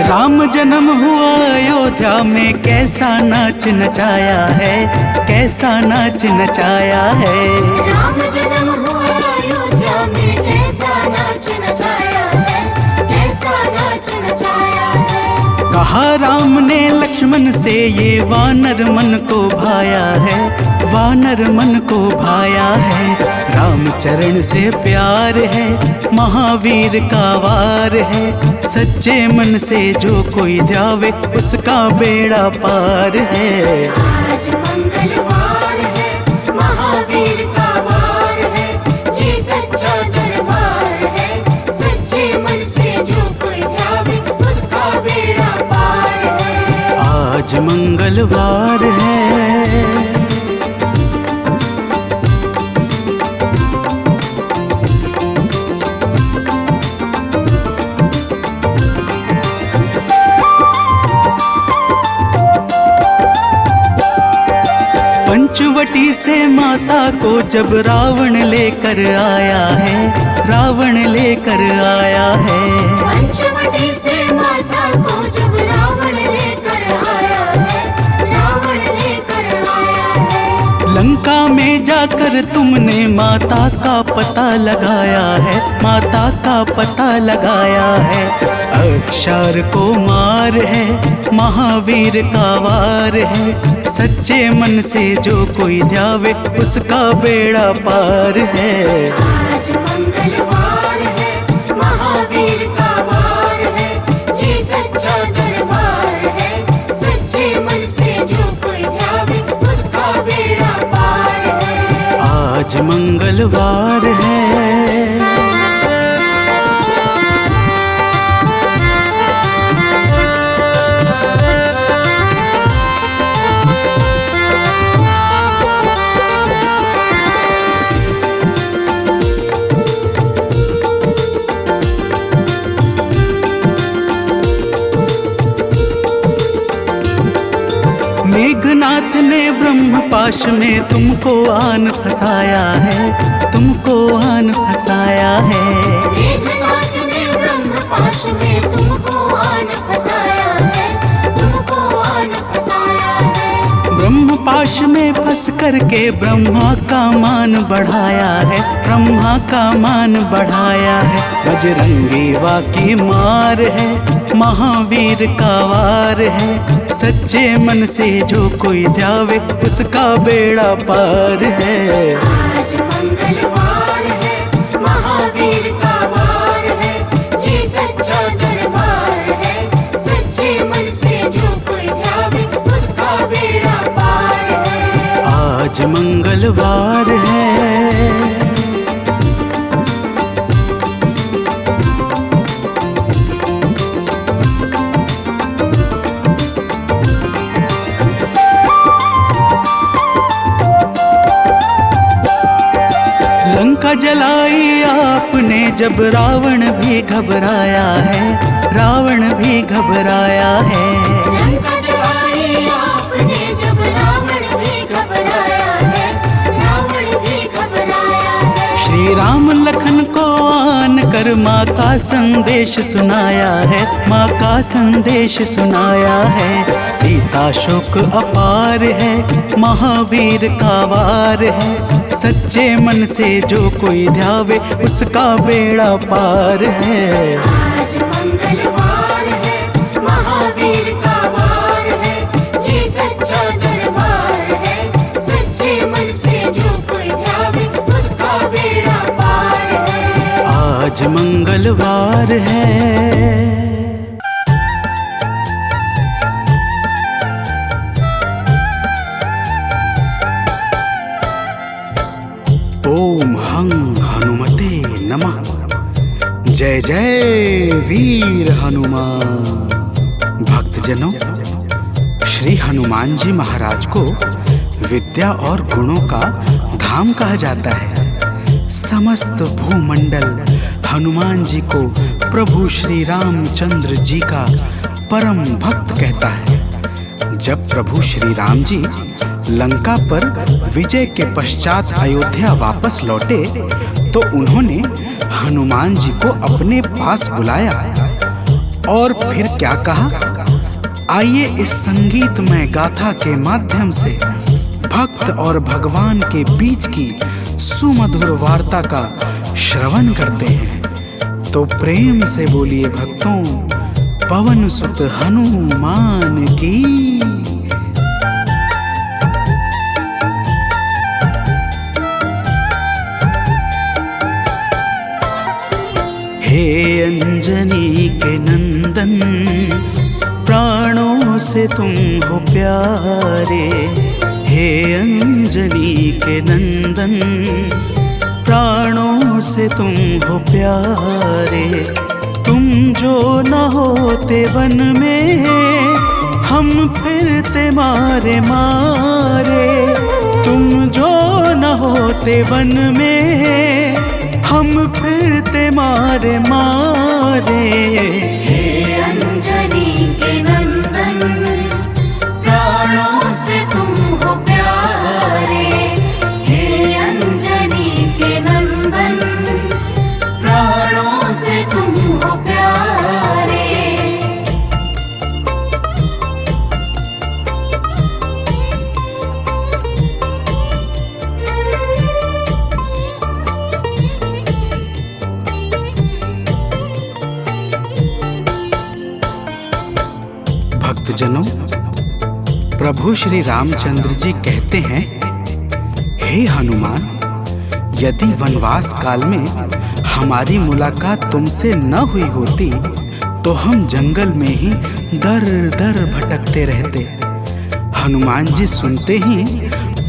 राम जन्म हुआ अयोध्या में, कैसा नाच नचाया है, कैसा नाच नचाया है। राम जन्म हुआ अयोध्या में, कैसा नाच नचाया है, कैसा नाच नचाया है। कहा राम ने लक्ष्मण से, ये वानर मन को भाया है, वानर मन को भाया है। राम चरण से प्यार है, महावीर का वार है। सच्चे मन से जो कोई ध्यावे, उसका बेड़ा पार है। आज मंगलवार है, महावीर का वार है, ये सच्चा दरबार है। सच्चे मन से जो कोई ध्यावे, उसका बेड़ा पार है। आज मंगलवार है। पंचवटी से माता को जब रावण लेकर आया है, रावण लेकर आया है। पंचवटी से माता को जब रावण लेकर आया है, रावण लेकर आया है। लंका में जाकर तुमने माता का पता लगाया है, माता का पता लगाया है। अक्षर को मार है, महावीर का वार है। सच्चे मन से जो कोई ध्यावे, उसका बेड़ा पार है। आज मंगलवार है, महावीर का वार है, ये सच्चा दरबार है। सच्चे मन से जो कोई ध्यावे, उसका बेड़ा पार है। आज मंगलवार है। मेघनाथ ने ब्रह्म पाश में तुमको आन फंसाया है, तुमको आन फंसाया है। मेघनाथ ने ब्रह्म पाश में तुमको आन फंसाया है, तुमको आन फंसाया है। ब्रह्म पाश में फंस करके ब्रह्मा का मान बढ़ाया है, ब्रह्मा का मान बढ़ाया है। बजरंगी वाकी मार है, महावीर का वार है। सच्चे मन से जो कोई ध्यावे, उसका बेड़ा पार है। आज मंगलवार है, महावीर का वार है, ये सच्चा दरबार है। सच्चे मन से जो कोई ध्यावे, उसका बेड़ा पार है। आज मंगलवार है। लंका जलाई आपने जब रावण भी घबराया है, रावण भी घबराया है। लंका जलाई आपने जब रावण भी घबराया है, रावण भी घबराया है। श्री राम लखन को आन कर पर माँ का संदेश सुनाया है, माँ का संदेश सुनाया है। सीता शोक अपार है, महावीर का वार है। सच्चे मन से जो कोई ध्यावे उसका बेड़ा पार है। आज मंगलवार है, महावीर का वार है, ये सच्चा दरबार है। सच्चे मन से जो कोई ध्यावे उसका बेड़ा पार है। आज मंगलवार है। ओम हं हनुमते नमः। जय जय वीर हनुमान। भक्तजनों, श्री हनुमान जी महाराज को विद्या और गुणों का धाम कहा जाता है। समस्त भूमंडल हनुमान जी को प्रभु श्री रामचंद्र जी का परम भक्त कहता है। जब प्रभु श्री राम जी लंका पर विजय के पश्चात अयोध्या वापस लौटे तो उन्होंने हनुमान जी को अपने पास बुलाया और फिर क्या कहा, आइए इस संगीतमय गाथा के माध्यम से भक्त और भगवान के बीच की सुमधुर वार्ता का श्रवण करते हैं। तो प्रेम से बोलिए भक्तों, पवन सुत हनुमान की। हे अंजनी के नंदन, प्राणों से तुम हो प्यारे। हे अंजनी के नंदन, प्राणों से तुम हो प्यारे। तुम जो न होते वन में हम फिरते मारे मारे। तुम जो न होते वन में हम फिरते मारे मारे। हे अंजनी के नंदन, प्राणों से तुम हो प्यारे। हे अंजनी के नंदन, प्राणों से तुम हो प्यारे। भक्तजनों, प्रभु श्री रामचंद्र जी कहते हैं, हे हनुमान, यदि वनवास काल में हमारी मुलाकात तुमसे न हुई होती तो हम जंगल में ही दर दर भटकते रहते। हनुमान जी सुनते ही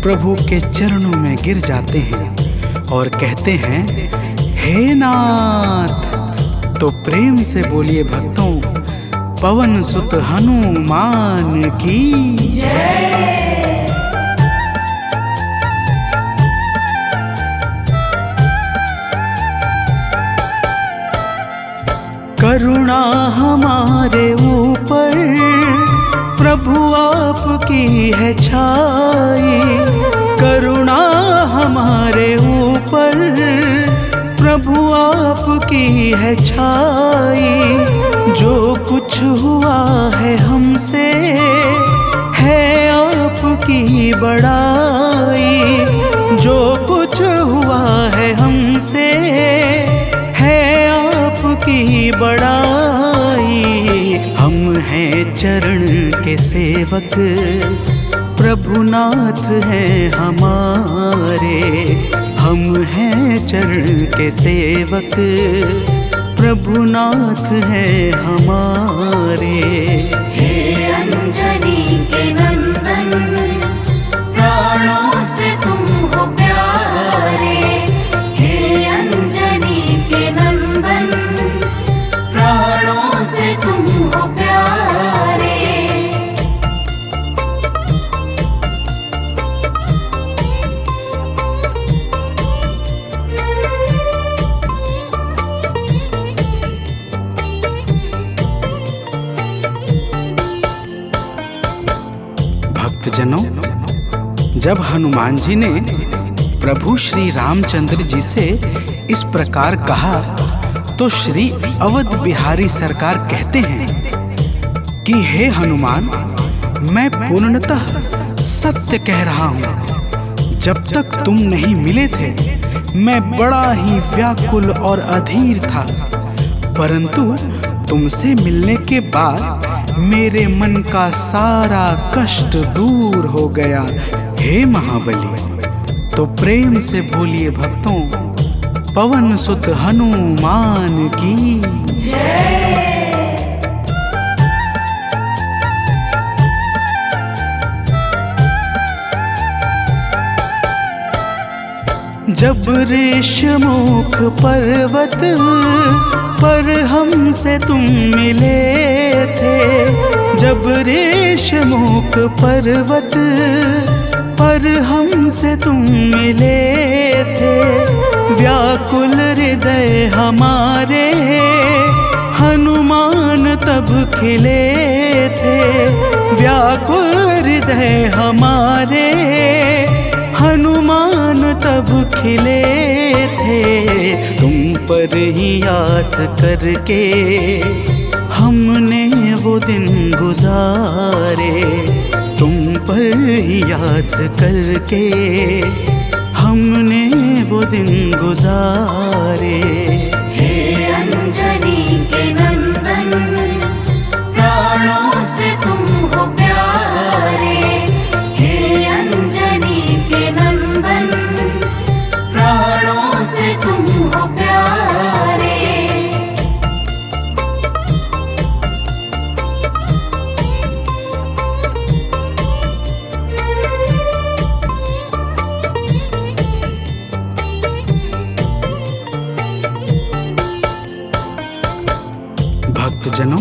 प्रभु के चरणों में गिर जाते हैं और कहते हैं, हे नाथ। तो प्रेम से बोलिए भक्तों, पवन सुत हनुमान की जय। करुणा हमारे ऊपर प्रभु आपकी है छाई। करुणा हमारे ऊपर प्रभु आपकी है छाई। जो कुछ हुआ है हमसे है आपकी बड़ाई। जो कुछ हुआ है हमसे है आपकी बड़ाई। हम हैं चरण के सेवक, प्रभुनाथ हैं हमारे। हम हैं चरण के सेवक, प्रभुनाथ हैं हमारे। हे अंजनी के नंदन, प्राणों से तुम हो प्यारे। हे अंजनी के नंदन, प्राणों से तुम हो प्यारे। भक्तजनों, जब हनुमान जी ने प्रभु श्री रामचंद्र जी से इस प्रकार कहा तो श्री अवध बिहारी सरकार कहते हैं कि हे हनुमान, मैं पूर्णतः सत्य कह रहा हूँ। जब तक तुम नहीं मिले थे मैं बड़ा ही व्याकुल और अधीर था, परंतु तुमसे मिलने के बाद मेरे मन का सारा कष्ट दूर हो गया। हे महाबली, तो प्रेम से बोलिए भक्तों, पवन सुत हनुमान की जय। जब ऋषमुख पर्वत पर हमसे तुम मिले थे, जब ऋषमुख पर्वत पर हमसे तुम मिले थे, व्याकुल हृदय हमारे हनुमान तब खिले थे, व्याकुल हृदय हमारे हनुमान तब खिले थे। तुम पर ही आस करके हमने वो दिन गुजारे, तुम पर ही आस करके हमने वो दिन गुजारे। हे अंजनी के नंदन, प्राणों से तुम हो प्यारे। हे अंजनी के नंदन, प्राणों से तुम हो प्यारे। भक्तजनों,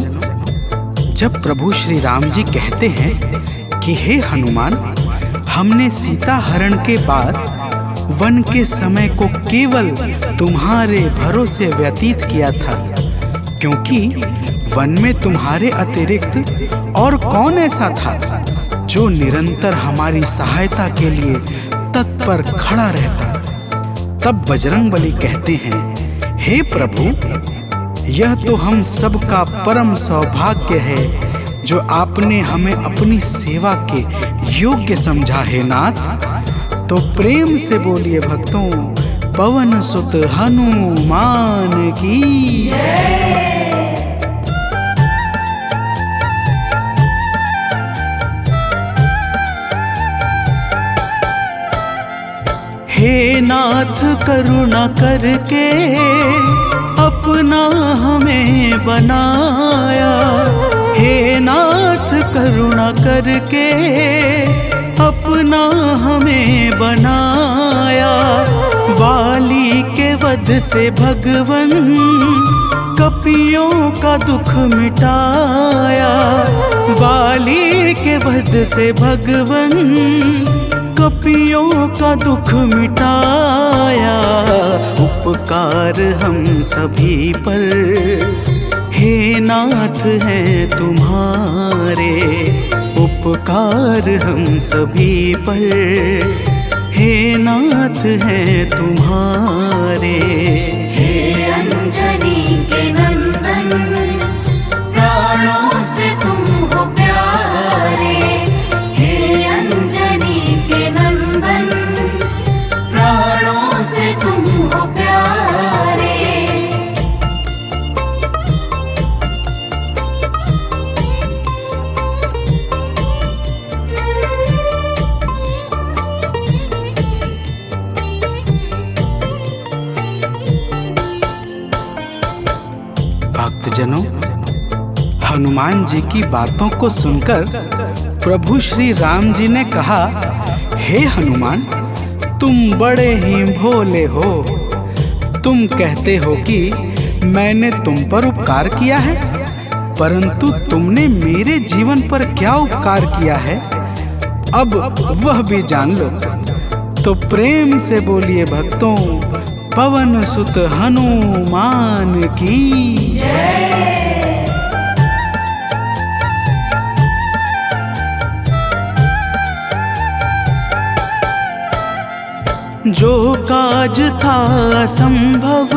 जब प्रभु श्री राम जी कहते हैं कि हे हनुमान, हमने सीता हरण के बाद वन के समय को केवल तुम्हारे भरोसे व्यतीत किया था, क्योंकि वन में तुम्हारे अतिरिक्त और कौन ऐसा था जो निरंतर हमारी सहायता के लिए तत्पर खड़ा रहता। तब बजरंगबली कहते हैं, हे प्रभु, यह तो हम सबका परम सौभाग्य है जो आपने हमें अपनी सेवा के योग्य समझा है नाथ। तो प्रेम से बोलिए भक्तों, पवन सुत हनुमान की जय। हे नाथ, करुणा करके अपना हमें बनाया, हे नाथ करुणा करके अपना हमें बनाया। वाली के वध से भगवन कपियों का दुख मिटाया, वाली के वध से भगवन कपियों का दुख मिटाया। उपकार हम सभी पर हे नाथ हैं तुम्हारे, उपकार हम सभी पर हे नाथ हैं तुम्हारे। हे अंजनी के नंदन, प्राणों से तुम हो प्यारे। हे अंजनी के नंदन, प्राणों से तुम हो प्यारे। भक्तजनों, हनुमान जी की बातों को सुनकर प्रभु श्री राम जी ने कहा, हे हनुमान, तुम बड़े ही भोले हो। तुम कहते हो कि मैंने तुम पर उपकार किया है, परंतु तुमने मेरे जीवन पर क्या उपकार किया है अब वह भी जान लो। तो प्रेम से बोलिए भक्तों, पवन सुत हनुमान की जय। जो काज था असंभव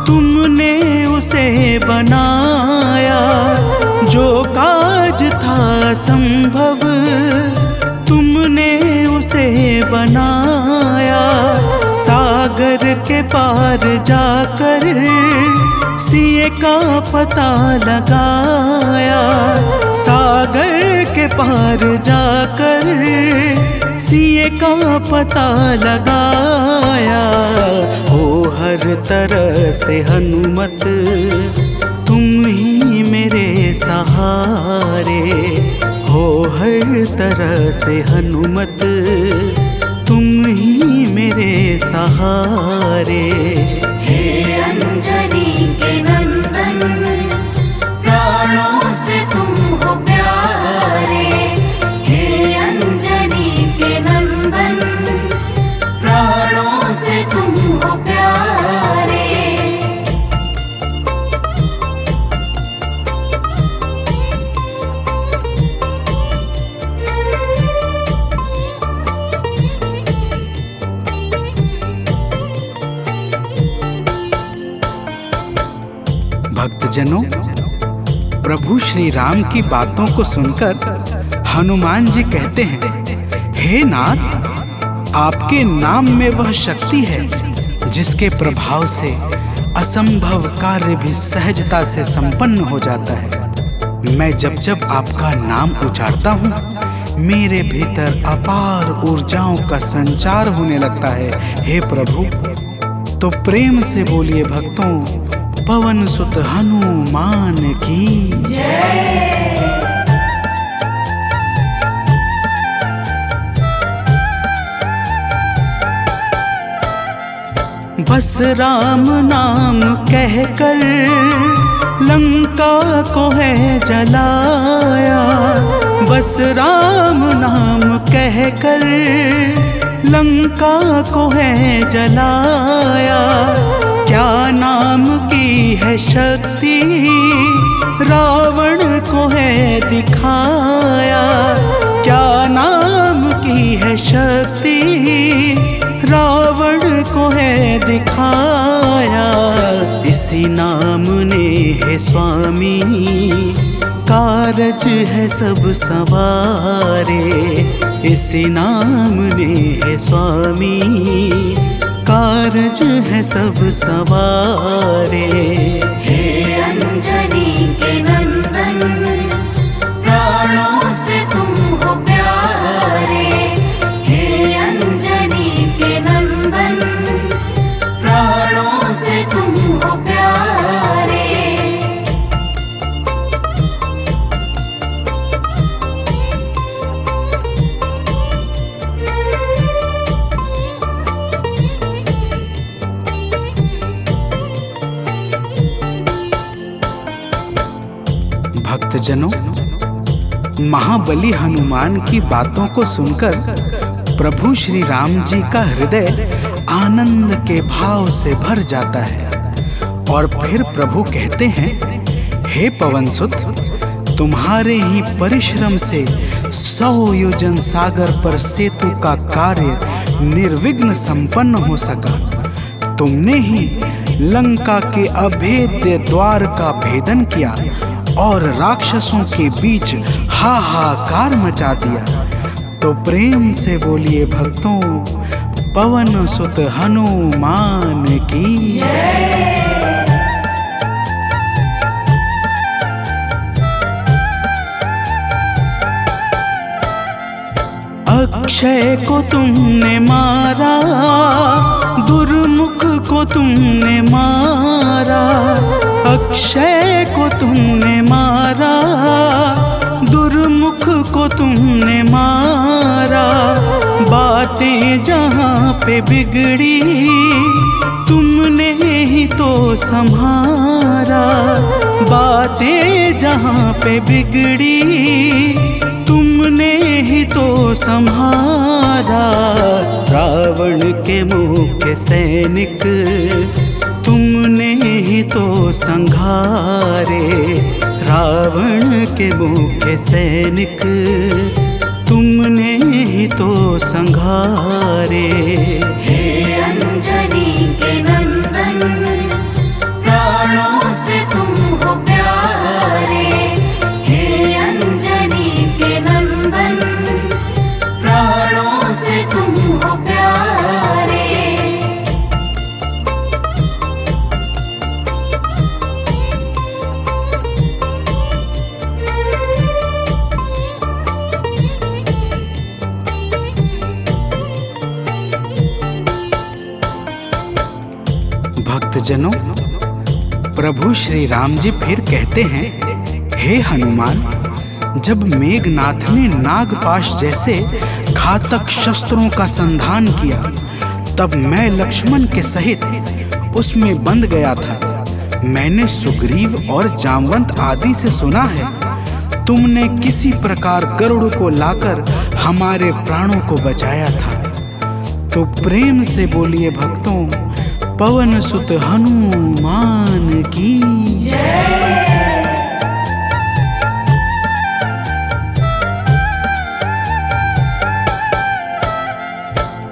तुमने उसे बनाया, जो काज था संभव तुमने उसे बनाया। सागर के पार जाकर सिए का पता लगाया, सागर के पार जाकर सिए का पता लगाया। हो हर तरह से हनुमत तुम ही मेरे सहारे, हो हर तरह से हनुमत तुम ही मेरे सहारे। हे अंजनी के नंदन, प्राणों से तुम हो प्यारे। हे अंजनी के नंदन, प्राणों से तुम हो प्यारे। भक्तजनों, प्रभु श्री राम की बातों को सुनकर हनुमान जी कहते हैं, हे नाथ, आपके नाम में वह शक्ति है जिसके प्रभाव से असंभव कार्य भी सहजता से संपन्न हो जाता है। मैं जब जब आपका नाम उच्चारता हूँ, मेरे भीतर अपार ऊर्जाओं का संचार होने लगता है। हे प्रभु, तो प्रेम से बोलिए भक्तों, पवन सुत हनुमान की जय। बस राम नाम कहकर लंका को है जलाया, बस राम नाम कहकर लंका को है जलाया। क्या नाम की है शक्ति रावण को है दिखाया, क्या नाम की है शक्ति रावण को है दिखाया। इसी नाम ने है स्वामी कारज है सब सवारे, इसी नाम ने है स्वामी कारज है सब सवारे। हे अंजनी के नंदन, प्राणों से तुम हो प्यारे। हे अंजनी के नंदन, प्राणों से तुम हो प्यारे। भक्तजनों, महाबली हनुमान की बातों को सुनकर प्रभु श्री राम जी का हृदय आनंद के भाव से भर जाता है और फिर प्रभु कहते हैं, हे पवनसुत, तुम्हारे ही परिश्रम से 100 योजन सागर पर सेतु का कार्य निर्विघ्न संपन्न हो सका। तुमने ही लंका के अभेद्य द्वार का भेदन किया और राक्षसों के बीच हाहाकार मचा दिया। तो प्रेम से बोलिए भक्तों, पवन सुत हनुमान की जय। अक्षय को तुमने मारा, दुर्मुख को तुमने मारा, अक्षय को तुमने मारा, दुर्मुख को तुमने मारा। बातें जहाँ पे बिगड़ी तुमने ही तो संभारा, बातें जहाँ पे बिगड़ी तुमने ही तो संभारा। रावण के मुख्य सैनिक तुमने ही तो संघारे, रावण के मुख्य सैनिक तुमने ही तो संघारे। हे अंजनी के नंदन, भक्तजनों, प्रभु श्री राम जी फिर कहते हैं, हे हनुमान, जब मेघनाथ ने नागपाश जैसे घातक शस्त्रों का संधान किया, तब मैं लक्ष्मण के सहित उसमें बंध गया था। मैंने सुग्रीव और जामवंत आदि से सुना है, तुमने किसी प्रकार गरुड़ को लाकर हमारे प्राणों को बचाया था। तो प्रेम से बोलिए भक्तों, पवन सुत हनुमान की जय।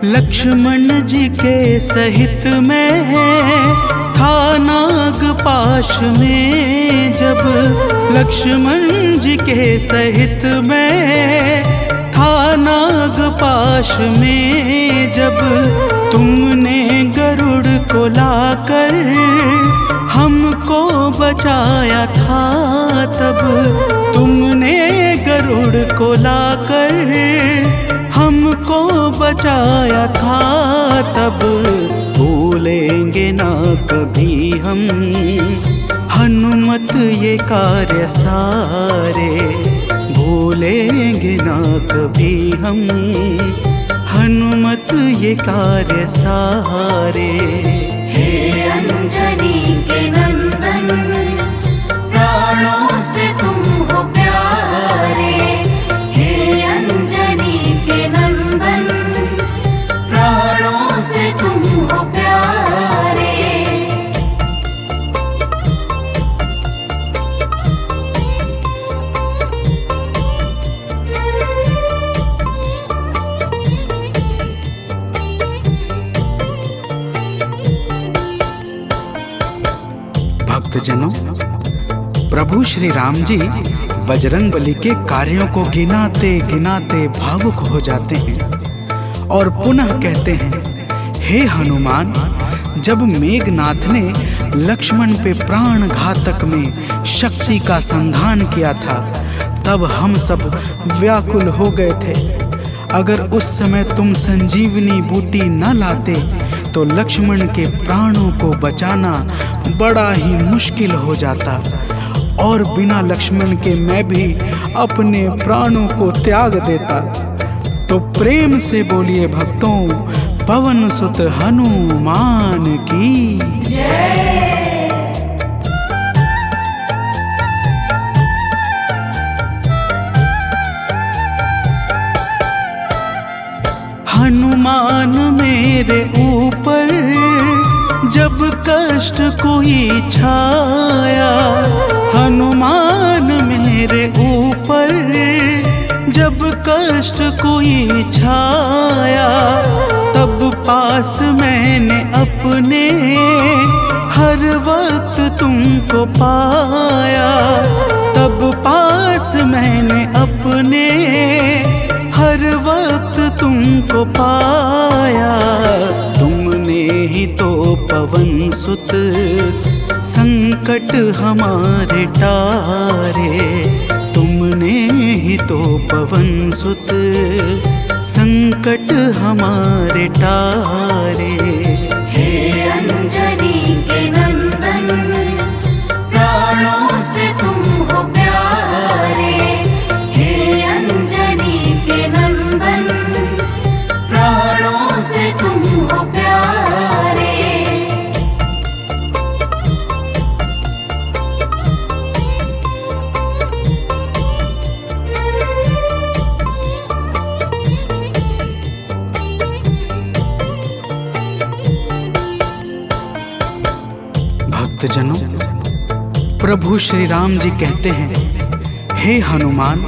लक्ष्मण जी के सहित में था नागपाश में, जब लक्ष्मण जी के सहित में था नागपाश में, जब तुमने गरुड़ को लाकर हमको बचाया था, तब तुमने गरुड़ को लाकर हमको बचाया था, तब भूलेंगे ना कभी हम हनुमत ये कार्य सारे, भूलेंगे ना कभी हम हनुमत ये कार्य सारे। हे अंजनी के नंदन, प्राणों से तुम हो प्यारे। हे अंजनी के नंदन, प्राणों से तुम हो प्यारे। भक्तजनों, प्रभु श्री राम जी बजरंगबली के कार्यों को गिनाते गिनाते भावुक हो जाते हैं और पुनः कहते हैं, हे हनुमान, जब मेघनाथ ने लक्ष्मण पे प्राण घातक में शक्ति का संधान किया था, तब हम सब व्याकुल हो गए थे। अगर उस समय तुम संजीवनी बूटी न लाते तो लक्ष्मण के प्राणों को बचाना बड़ा ही मुश्किल हो जाता, और बिना लक्ष्मण के मैं भी अपने प्राणों को त्याग देता। तो प्रेम से बोलिए भक्तों, पवन सुत हनुमान की जय। हनुमान मेरे ऊपर जब कष्ट कोई छाया, हनुमान मेरे ऊपर जब कष्ट कोई छाया, तब पास मैंने अपने हर वक्त तुमको पाया, तब पास मैंने अपने हर वक्त तुमको पाया। तुमने ही तो पवन सुत संकट हमारे टारे, तुमने ही तो पवन सुत संकट हमारे टारे। हे अंजनी के नंदन, प्राणों से तुम हो प्यारे। हे अंजनी के नंदन, प्राणों से तुम हो प्यारे। भक्तजनों, प्रभु श्री राम जी कहते हैं, हे हनुमान,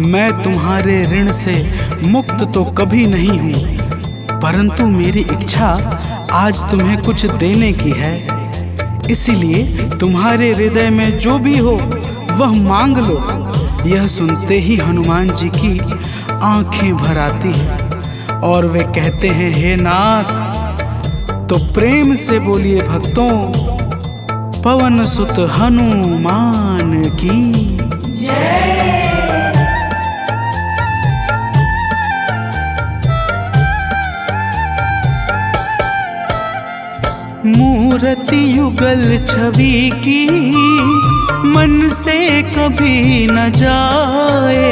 मैं तुम्हारे ऋण से मुक्त तो कभी नहीं हूँ, परंतु मेरी इच्छा आज तुम्हें कुछ देने की है। इसीलिए तुम्हारे हृदय में जो भी हो वह मांग लो। यह सुनते ही हनुमान जी की आंखें भर आती हैं और वे कहते हैं, हे नाथ। तो प्रेम से बोलिए भक्तों, पवन सुत हनुमान की जय। मूर्ति युगल छवि की मन से कभी न जाए,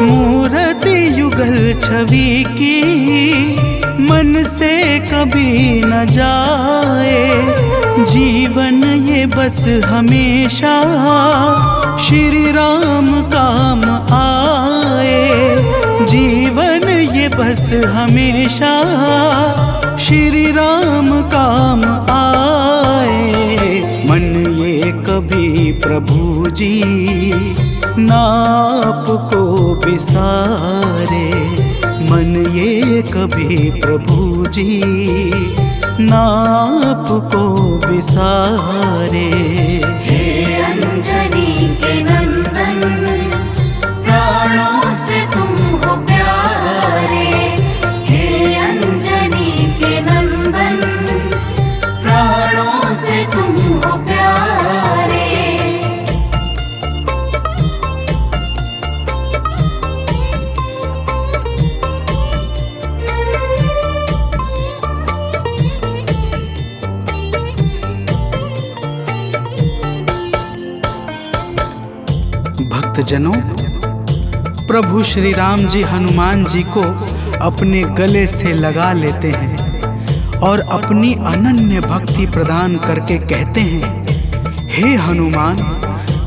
मूर्ति युगल छवि की मन से कभी न जाए। जीवन ये बस हमेशा श्री राम काम आए, जीवन ये बस हमेशा श्री राम काम आए। मन ये कभी प्रभु जी नाप को बिसारे, मन ये कभी प्रभु जी नाप को बिसारे। हे अंजनी के नंदन, प्राणों से तुम हो प्यारे। हे अंजनी के नंदन, प्राणों से तुम हो प्यारे। भक्तजनों, प्रभु श्री राम जी हनुमान जी को अपने गले से लगा लेते हैं और अपनी अनन्य भक्ति प्रदान करके कहते हैं, हे हनुमान,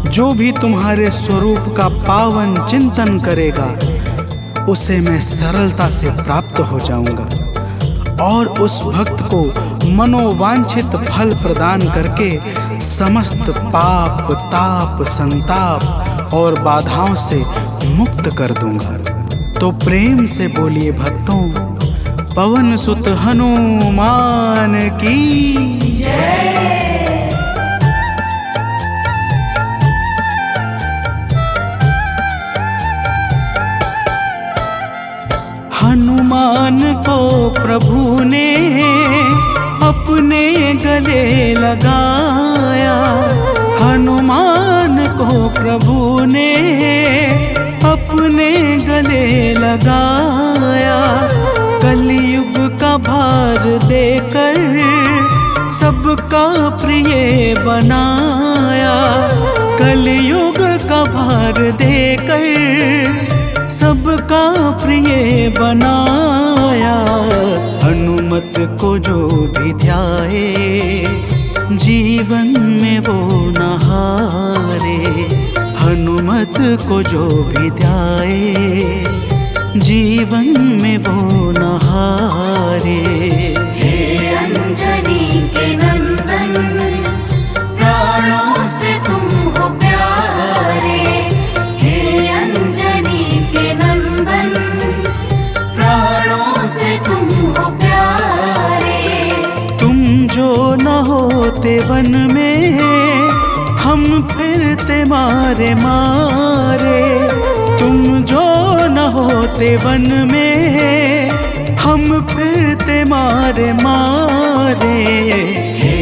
जो भी तुम्हारे स्वरूप का पावन चिंतन करेगा उसे मैं सरलता से प्राप्त हो जाऊंगा और उस भक्त को मनोवांछित फल प्रदान करके समस्त पाप ताप संताप और बाधाओं से मुक्त कर दूंगा। तो प्रेम से बोलिए भक्तों, पवन सुत हनुमान की जय। हनुमान को प्रभु ने अपने गले लगाया, हनुमान को प्रभु ने अपने गले लगाया। कलयुग का भार देकर सबका प्रिय बनाया, कलयुग का भार देकर सबका प्रिय बनाया। हनुमत को जो भी ध्याए जीवन में वो न हारे, हनुमत को जो भी ध्याए जीवन में वो न हारे। हे अंजनी के नंदन, प्राणों से तुम हो प्यारे। हे अंजनी के नंदन, प्राणों से तुम हो प्यारे। तुम जो न होते वन में हम फिरते मारे मारे, तुम जो न होते वन में हम फिरते मारे मारे। हे